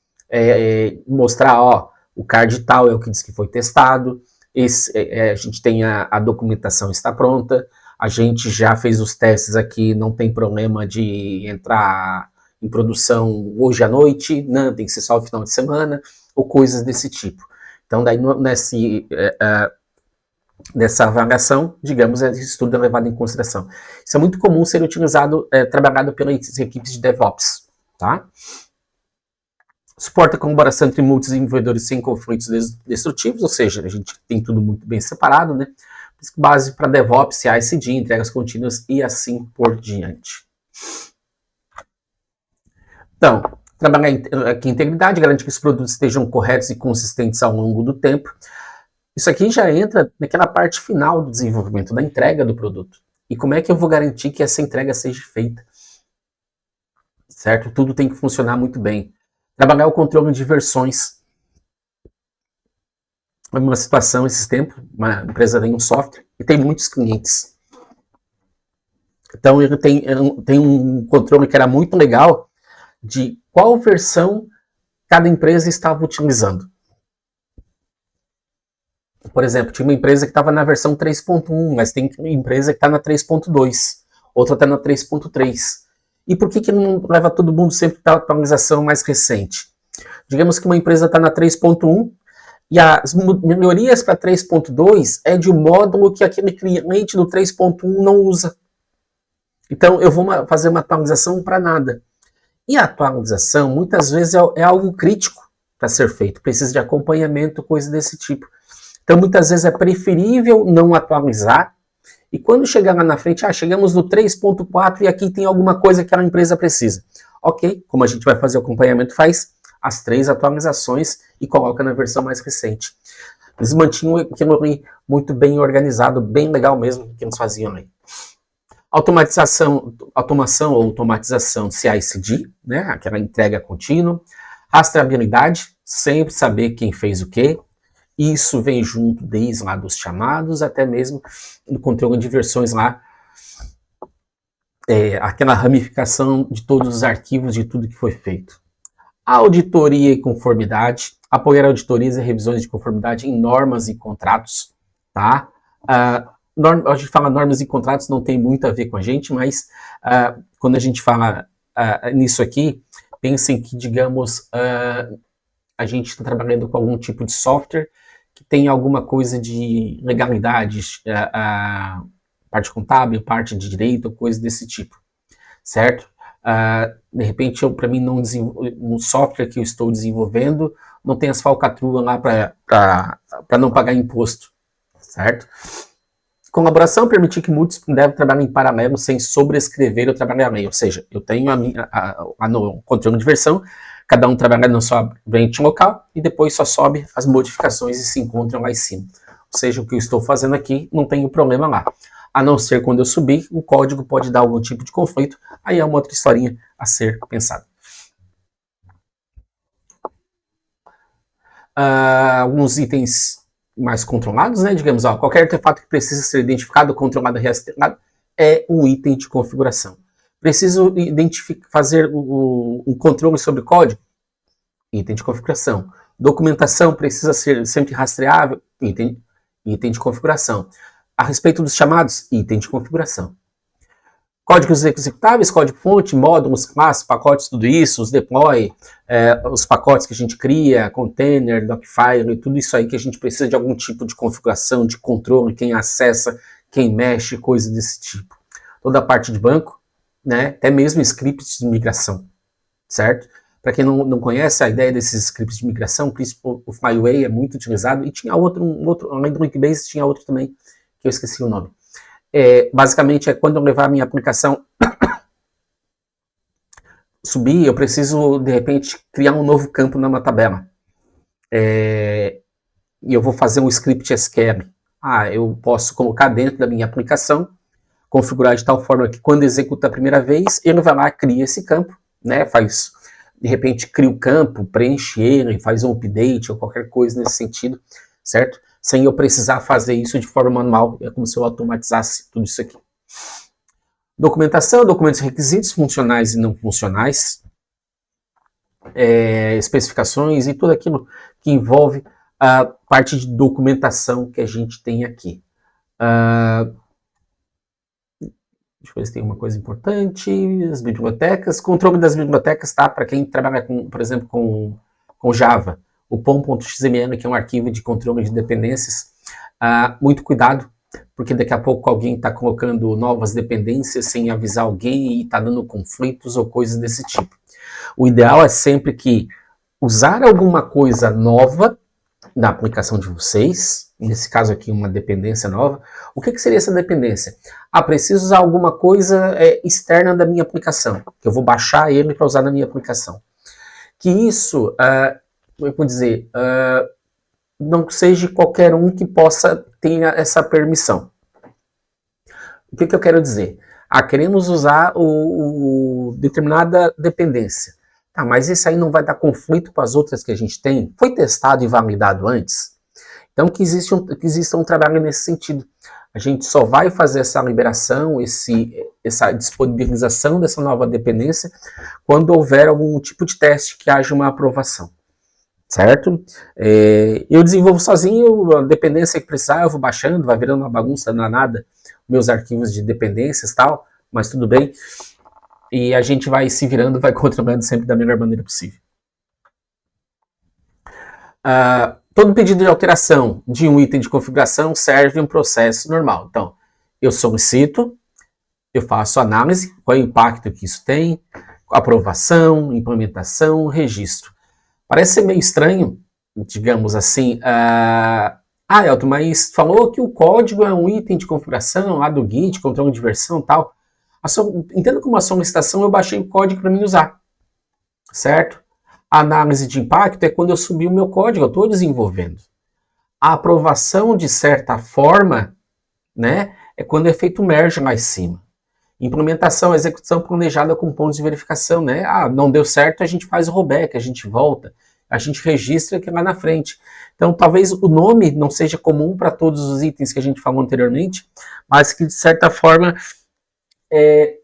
mostrar, ó, o card tal é o que diz que foi testado, a gente tem a documentação está pronta, a gente já fez os testes aqui, não tem problema de entrar em produção hoje à noite, não, tem que ser só o final de semana, ou coisas desse tipo. Então, daí, nessa avaliação, digamos, esse tudo é levado em consideração. Isso é muito comum ser utilizado, trabalhado pelas equipes de DevOps, tá? Suporta a colaboração entre multi-desenvolvedores sem conflitos destrutivos, ou seja, a gente tem tudo muito bem separado, né? Base para DevOps, CI/CD, entregas contínuas e assim por diante. Então, trabalhar aqui em integridade, garantir que os produtos estejam corretos e consistentes ao longo do tempo. Isso aqui já entra naquela parte final do desenvolvimento, da entrega do produto. E como é que eu vou garantir que essa entrega seja feita? Certo? Tudo tem que funcionar muito bem. Trabalhar o controle de versões. Uma situação esses tempos, uma empresa tem um software e tem muitos clientes. Então ele tem um controle que era muito legal de qual versão cada empresa estava utilizando. Por exemplo, tinha uma empresa que estava na versão 3.1, mas tem empresa que está na 3.2, outra está na 3.3. E por que não leva todo mundo sempre para a atualização mais recente? Digamos que uma empresa está na 3.1 e as melhorias para 3.2 é de um módulo que aquele cliente do 3.1 não usa. Então eu vou fazer uma atualização para nada. E a atualização, muitas vezes, é algo crítico para ser feito. Precisa de acompanhamento, coisa desse tipo. Então, muitas vezes, é preferível não atualizar. E quando chegar lá na frente, chegamos no 3.4 e aqui tem alguma coisa que a empresa precisa. Ok, como a gente vai fazer o acompanhamento, faz as 3 atualizações e coloca na versão mais recente. Eles mantinham aquilo ali muito bem organizado, bem legal mesmo, que eles faziam aí. Automação ou automatização de CI/CD, né? Aquela entrega contínua. Rastreabilidade, sempre saber quem fez o quê. Isso vem junto desde lá dos chamados, até mesmo no controle de versões lá, aquela ramificação de todos os arquivos de tudo que foi feito. Auditoria e conformidade, apoiar auditorias e revisões de conformidade em normas e contratos, tá? A gente fala normas e contratos, não tem muito a ver com a gente, mas quando a gente fala nisso aqui, pensem que, digamos, a gente está trabalhando com algum tipo de software que tem alguma coisa de legalidade, parte contábil, parte de direito, coisa desse tipo, certo? De repente, para mim, um software que eu estou desenvolvendo não tem as falcatruas lá para não pagar imposto, certo? Colaboração permitir que muitos devem trabalhar em paralelo sem sobrescrever o trabalho alheio. Ou seja, eu tenho no controle de versão, cada um trabalha na sua branch local e depois só sobe as modificações e se encontram lá em cima. Ou seja, o que eu estou fazendo aqui não tem problema lá. A não ser quando eu subir, o código pode dar algum tipo de conflito, aí é uma outra historinha a ser pensada. Alguns itens mais controlados, né? Digamos, qualquer artefato que precisa ser identificado, controlado e rastreado é um item de configuração. Preciso fazer um controle sobre código? Item de configuração. Documentação precisa ser sempre rastreável? Item de configuração. A respeito dos chamados, item de configuração. Códigos executáveis, código-fonte, módulos, classes, pacotes, tudo isso, os deploy, os pacotes que a gente cria, container, Dockfile, tudo isso aí que a gente precisa de algum tipo de configuração, de controle, quem acessa, quem mexe, coisa desse tipo. Toda a parte de banco, né, até mesmo scripts de migração, certo? Para quem não conhece a ideia desses scripts de migração, o Flyway é muito utilizado, e tinha outro, além do Linkbase, tinha outro também, que eu esqueci o nome. Basicamente é quando eu levar a minha aplicação subir, eu preciso de repente criar um novo campo numa tabela. E eu vou fazer um script SQL. Eu posso colocar dentro da minha aplicação, configurar de tal forma que quando executa a primeira vez, ele vai lá, cria esse campo, né? De repente cria o campo, preenche ele, faz um update ou qualquer coisa nesse sentido, certo? Sem eu precisar fazer isso de forma manual, é como se eu automatizasse tudo isso aqui. Documentação, documentos requisitos funcionais e não funcionais, especificações e tudo aquilo que envolve a parte de documentação que a gente tem aqui. Deixa eu ver se tem uma coisa importante. As bibliotecas, controle das bibliotecas, tá? Para quem trabalha, por exemplo, com Java, o pom.xml, que é um arquivo de controle de dependências, muito cuidado, porque daqui a pouco alguém está colocando novas dependências sem avisar alguém e está dando conflitos ou coisas desse tipo. O ideal é sempre que usar alguma coisa nova na aplicação de vocês, nesse caso aqui uma dependência nova. O que seria essa dependência? Preciso usar alguma coisa externa da minha aplicação, que eu vou baixar ele para usar na minha aplicação. Que isso, como eu vou dizer, não seja qualquer um que possa ter essa permissão. O que eu quero dizer? Queremos usar determinada dependência. Tá, mas isso aí não vai dar conflito com as outras que a gente tem? Foi testado e validado antes? Então, que exista um trabalho nesse sentido. A gente só vai fazer essa liberação, essa disponibilização dessa nova dependência quando houver algum tipo de teste que haja uma aprovação. Certo? Eu desenvolvo sozinho, a dependência que precisar, eu vou baixando, vai virando uma bagunça danada, meus arquivos de dependências e tal, mas tudo bem. E a gente vai se virando, vai controlando sempre da melhor maneira possível. Todo pedido de alteração de um item de configuração serve um processo normal. Então, eu solicito, eu faço análise, qual é o impacto que isso tem, aprovação, implementação, registro. Parece ser meio estranho, digamos assim. Elton, mas falou que o código é um item de configuração lá do Git, controle de versão e tal. Entendo como uma solicitação, eu baixei o código para mim usar, certo? A análise de impacto é quando eu subi o meu código, eu estou desenvolvendo. A aprovação, de certa forma, né, é quando é feito o merge lá em cima. Implementação, execução planejada com pontos de verificação, né? Não deu certo, a gente faz o rollback, a gente volta, a gente registra aqui lá na frente. Então, talvez o nome não seja comum para todos os itens que a gente falou anteriormente, mas que, de certa forma,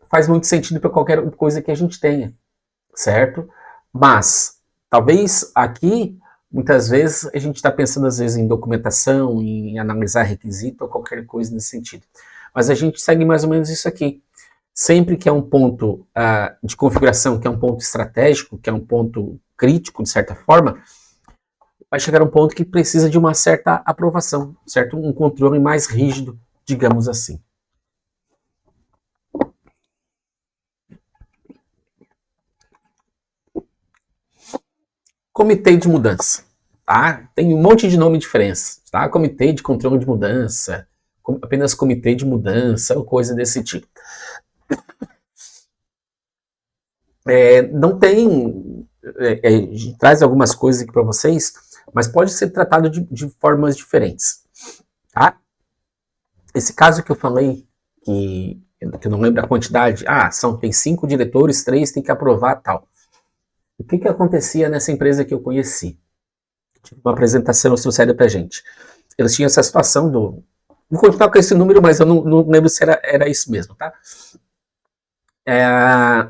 faz muito sentido para qualquer coisa que a gente tenha, certo? Mas, talvez aqui, muitas vezes, a gente está pensando, às vezes, em documentação, em analisar requisito ou qualquer coisa nesse sentido. Mas a gente segue mais ou menos isso aqui. Sempre que é um ponto de configuração, que é um ponto estratégico, que é um ponto crítico, de certa forma, vai chegar um ponto que precisa de uma certa aprovação, certo? Um controle mais rígido, digamos assim. Comitê de mudança, tá? Tem um monte de nome diferente, tá? Comitê de controle de mudança, apenas comitê de mudança, ou coisa desse tipo. Não tem... traz algumas coisas aqui para vocês, mas pode ser tratado de formas diferentes, tá? Esse caso que eu falei, que eu não lembro a quantidade, tem 5 diretores, 3 tem que aprovar tal. O que acontecia nessa empresa que eu conheci? Tive uma apresentação sucedida pra gente. Eles tinham essa situação do... Vou continuar com esse número, mas eu não lembro se era isso mesmo, tá?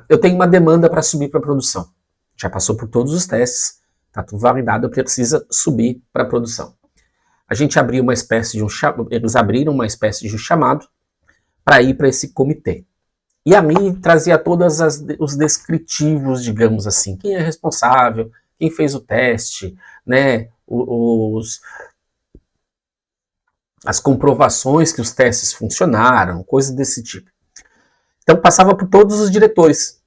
Eu tenho uma demanda para subir para produção. Já passou por todos os testes, tá tudo validado, precisa subir para produção. A gente abriu uma espécie de eles abriram uma espécie de um chamado para ir para esse comitê. E ali trazia todos os descritivos, digamos assim, quem é responsável, quem fez o teste, né, as comprovações que os testes funcionaram, coisas desse tipo. Então passava por todos os diretores.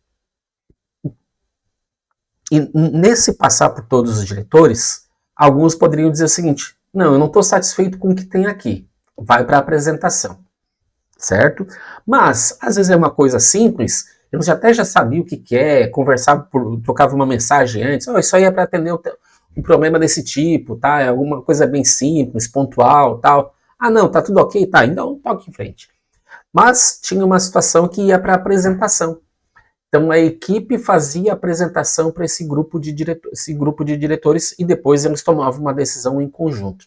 E nesse passar por todos os diretores, alguns poderiam dizer o seguinte: não, eu não estou satisfeito com o que tem aqui, vai para a apresentação, certo? Mas, às vezes é uma coisa simples, eu já sabia o que é, trocava uma mensagem antes, isso aí é para atender um problema desse tipo, tá? É alguma coisa bem simples, pontual, tal. Não, tá tudo ok, tá, então toque em frente. Mas tinha uma situação que ia para a apresentação. Então a equipe fazia a apresentação para esse grupo de diretores e depois eles tomavam uma decisão em conjunto.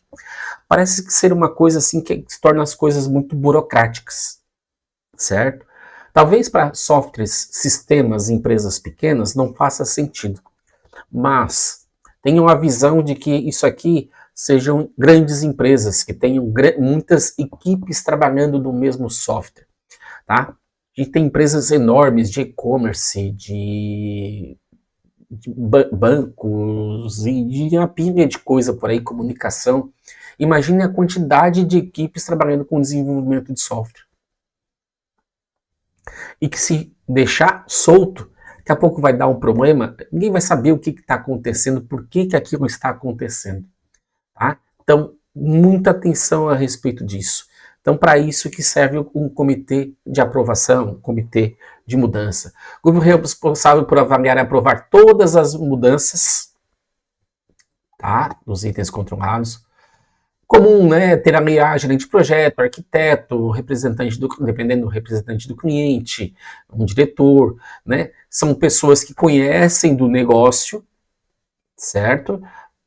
Parece ser uma coisa assim que se torna as coisas muito burocráticas, certo? Talvez para softwares, sistemas, empresas pequenas não faça sentido, mas tenham a visão de que isso aqui sejam grandes empresas que tenham muitas equipes trabalhando no mesmo software, tá? A gente tem empresas enormes de e-commerce, de bancos e de uma pilha de coisa por aí, comunicação. Imagine a quantidade de equipes trabalhando com desenvolvimento de software. E que se deixar solto, daqui a pouco vai dar um problema, ninguém vai saber o que está acontecendo, por que aquilo está acontecendo. Tá? Então, muita atenção a respeito disso. Então, para isso que serve um comitê de aprovação, um comitê de mudança. O grupo responsável por avaliar e aprovar todas as mudanças, tá? Dos itens controlados. Comum, né? Ter ali gerente de projeto, arquiteto, dependendo do representante do cliente, um diretor, né? São pessoas que conhecem do negócio, certo?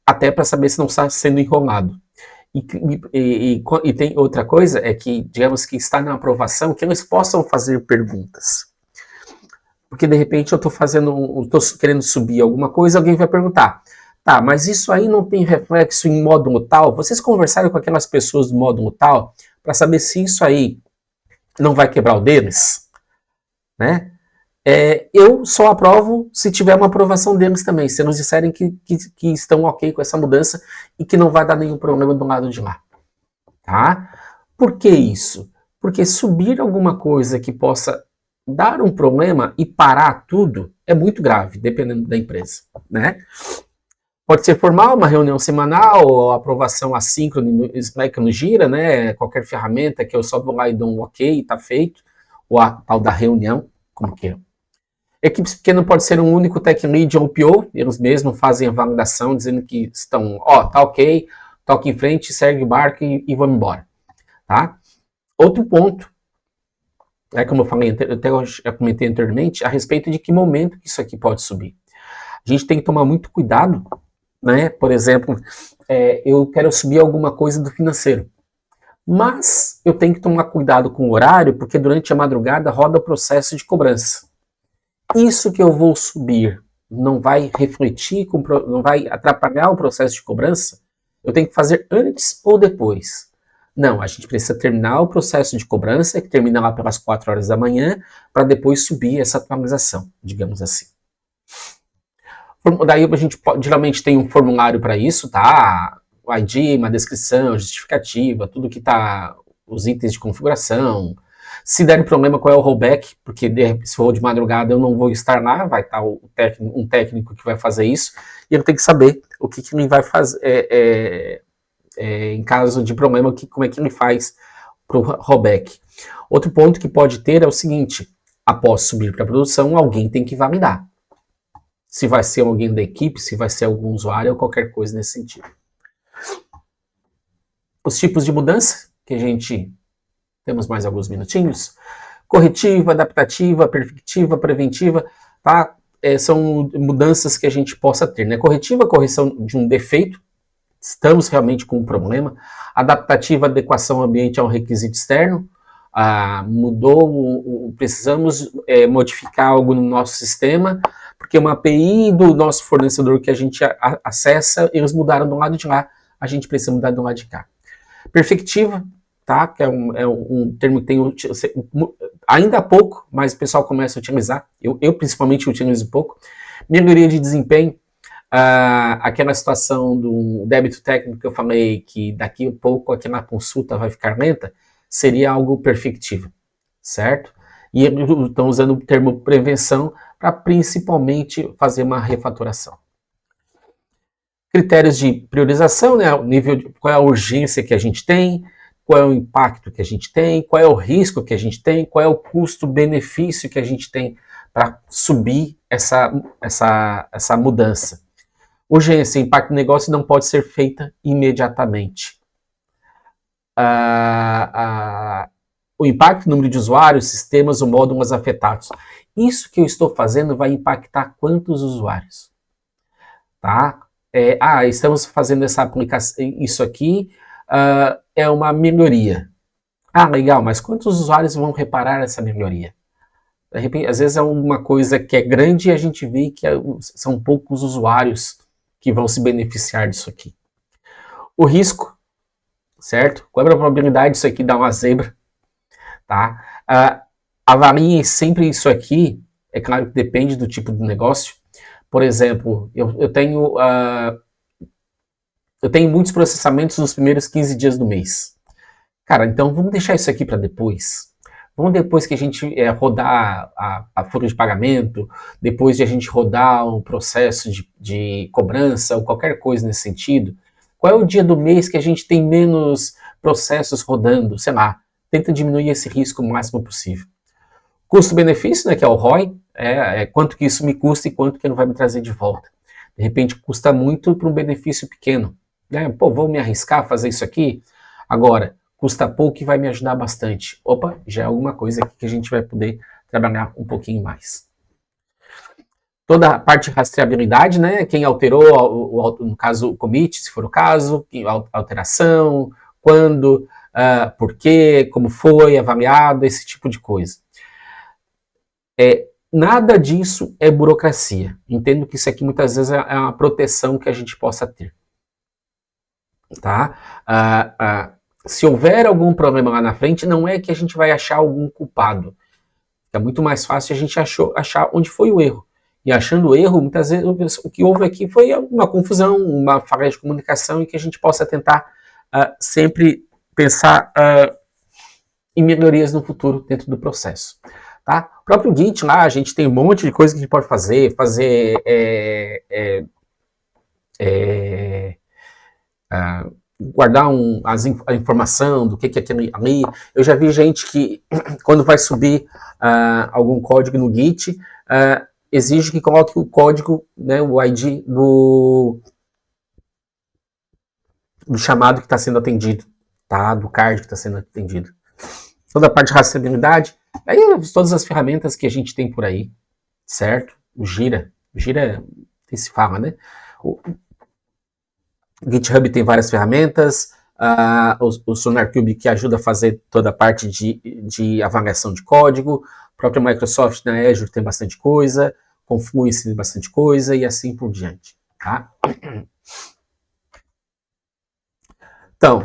Até para saber se não está sendo enrolado. E tem outra coisa, é que, digamos que está na aprovação, que eles possam fazer perguntas. Porque, de repente, eu estou querendo subir alguma coisa, alguém vai perguntar, tá, mas isso aí não tem reflexo em módulo tal? Vocês conversaram com aquelas pessoas do módulo tal para saber se isso aí não vai quebrar o deles? Né? Eu só aprovo se tiver uma aprovação deles também, se eles disserem que estão ok com essa mudança e que não vai dar nenhum problema do lado de lá. Tá? Por que isso? Porque subir alguma coisa que possa dar um problema e parar tudo é muito grave, dependendo da empresa. Né? Pode ser formal, uma reunião semanal, ou aprovação assíncrona no Slack, no Gira, né? Qualquer ferramenta que eu só vou lá e dou um ok, está feito, ou a tal da reunião, como que é. Equipes pequenas pode ser um único tech lead ou PO, eles mesmos fazem a validação, dizendo que estão, tá ok, toca em frente, segue o barco e vamos embora. Tá? Outro ponto, como eu falei, eu comentei anteriormente, a respeito de que momento que isso aqui pode subir. A gente tem que tomar muito cuidado, né? Por exemplo, eu quero subir alguma coisa do financeiro, mas eu tenho que tomar cuidado com o horário, porque durante a madrugada roda o processo de cobrança. Isso que eu vou subir não vai refletir, não vai atrapalhar o processo de cobrança? Eu tenho que fazer antes ou depois? Não, a gente precisa terminar o processo de cobrança, que termina lá pelas 4 horas da manhã, para depois subir essa atualização, digamos assim. Daí a gente geralmente tem um formulário para isso, tá? O ID, uma descrição, justificativa, tudo que tá, os itens de configuração. Se der problema, qual é o rollback? Porque se for de madrugada eu não vou estar lá, vai estar um técnico que vai fazer isso, e ele tem que saber o que ele vai fazer em caso de problema, como é que ele faz para o rollback. Outro ponto que pode ter é o seguinte: após subir para a produção, alguém tem que validar. Se vai ser alguém da equipe, se vai ser algum usuário ou qualquer coisa nesse sentido. Os tipos de mudança, que a gente temos mais alguns minutinhos. Corretiva, adaptativa, perfectiva, preventiva, tá? São mudanças que a gente possa ter, né? Corretiva, correção de um defeito, estamos realmente com um problema. Adaptativa, adequação ao ambiente a um requisito externo. Precisamos modificar algo no nosso sistema, porque uma API do nosso fornecedor que a gente acessa, eles mudaram do lado de lá, a gente precisa mudar do lado de cá. Perfectiva, tá? Que é um termo que tem ainda há pouco, mas o pessoal começa a utilizar, eu principalmente utilizo pouco. Melhoria de desempenho, aquela situação do débito técnico que eu falei, que daqui a pouco aquela consulta vai ficar lenta, seria algo perfectivo, certo? E estão usando o termo prevenção para principalmente fazer uma refatoração. Critérios de priorização, né? O nível qual é a urgência que a gente tem, qual é o impacto que a gente tem, qual é o risco que a gente tem, qual é o custo-benefício que a gente tem para subir essa mudança. Urgência, impacto do negócio não pode ser feita imediatamente. O impacto, número de usuários, sistemas ou módulos afetados. Isso que eu estou fazendo vai impactar quantos usuários? Tá? Estamos fazendo essa aplicação, isso aqui é uma melhoria. Legal, mas quantos usuários vão reparar essa melhoria? De repente, às vezes é uma coisa que é grande e a gente vê que são poucos usuários que vão se beneficiar disso aqui. O risco, certo? Qual é a probabilidade disso aqui dar uma zebra? Tá? Avaliem sempre isso aqui, é claro que depende do tipo de negócio. Por exemplo, eu tenho muitos processamentos nos primeiros 15 dias do mês. Cara, então vamos deixar isso aqui para depois. Vamos depois que a gente rodar a folha de pagamento, depois de a gente rodar um processo de cobrança ou qualquer coisa nesse sentido. Qual é o dia do mês que a gente tem menos processos rodando? Sei lá, tenta diminuir esse risco o máximo possível. Custo-benefício, né, que é o ROI, quanto que isso me custa e quanto que ele vai me trazer de volta. De repente custa muito para um benefício pequeno. Vou me arriscar a fazer isso aqui? Agora, custa pouco e vai me ajudar bastante. Opa, já é alguma coisa aqui que a gente vai poder trabalhar um pouquinho mais. Toda a parte de rastreabilidade, né? Quem alterou, no caso, o commit, se for o caso, alteração, quando, por quê, como foi avaliado, esse tipo de coisa. Nada disso é burocracia. Entendo que isso aqui muitas vezes é uma proteção que a gente possa ter. Tá? Se houver algum problema lá na frente, não é que a gente vai achar algum culpado. É muito mais fácil a gente achar onde foi o erro. E achando o erro, muitas vezes o que houve aqui foi uma confusão, uma falha de comunicação, e que a gente possa tentar sempre pensar em melhorias no futuro dentro do processo. Tá? O próprio Git lá, a gente tem um monte de coisa que a gente pode fazer guardar a informação do que é aquilo ali. Eu já vi gente que, quando vai subir algum código no Git, exige que coloque o código, né, o ID do chamado que está sendo atendido, tá? Do card que está sendo atendido. Toda a parte de rastreabilidade, aí todas as ferramentas que a gente tem por aí, certo? O Gira se fala, né? O GitHub tem várias ferramentas, o SonarQube que ajuda a fazer toda a parte de avaliação de código, a própria Microsoft na Azure tem bastante coisa, Confluence tem bastante coisa e assim por diante. Tá? Então,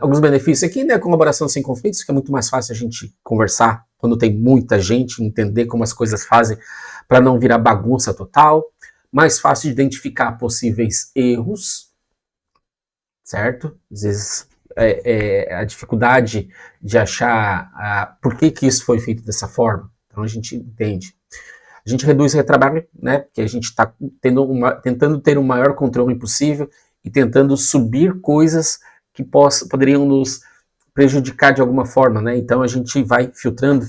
alguns benefícios aqui, né? Colaboração sem conflitos, que é muito mais fácil a gente conversar quando tem muita gente, entender como as coisas fazem para não virar bagunça total. Mais fácil de identificar possíveis erros, certo? Às vezes a dificuldade de achar por que isso foi feito dessa forma. Então a gente entende. A gente reduz o retrabalho, né? Porque a gente está tentando ter o maior controle possível e tentando subir coisas que poderiam nos prejudicar de alguma forma, né? Então a gente vai filtrando,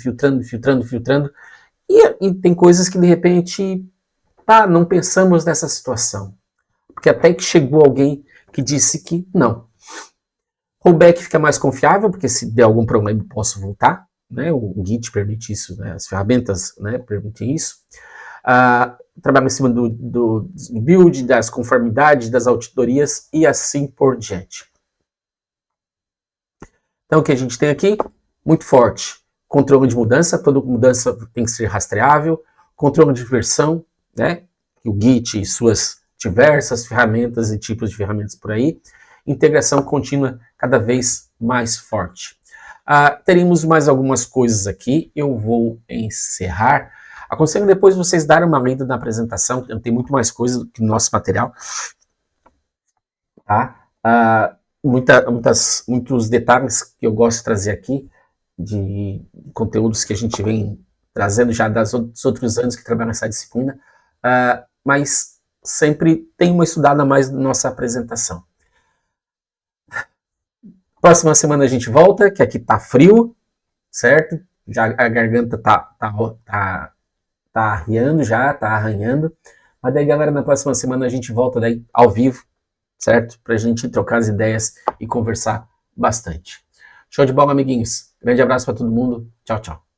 e tem coisas que de repente, não pensamos nessa situação. Porque até que chegou alguém que disse que não. Rollback fica mais confiável, porque se der algum problema eu posso voltar, né? O Git permite isso, né? As ferramentas, né, permitem isso. Trabalho em cima do build, das conformidades, das auditorias e assim por diante. Então o que a gente tem aqui? Muito forte. Controle de mudança, toda mudança tem que ser rastreável. Controle de versão, né? O Git e suas diversas ferramentas e tipos de ferramentas por aí. Integração contínua cada vez mais forte. Teremos mais algumas coisas aqui. Eu vou encerrar. Aconselho depois vocês darem uma lida na apresentação, tem muito mais coisa do que no nosso material. Tá? Muitos detalhes que eu gosto de trazer aqui, de conteúdos que a gente vem trazendo já dos outros anos que trabalham nessa disciplina, mas sempre tem uma estudada a mais na nossa apresentação. Próxima semana a gente volta, que aqui tá frio, certo? Já a garganta tá arriando já, tá arranhando. Mas daí, galera, na próxima semana a gente volta daí ao vivo, certo? Pra gente trocar as ideias e conversar bastante. Show de bola, amiguinhos. Grande abraço para todo mundo. Tchau, tchau.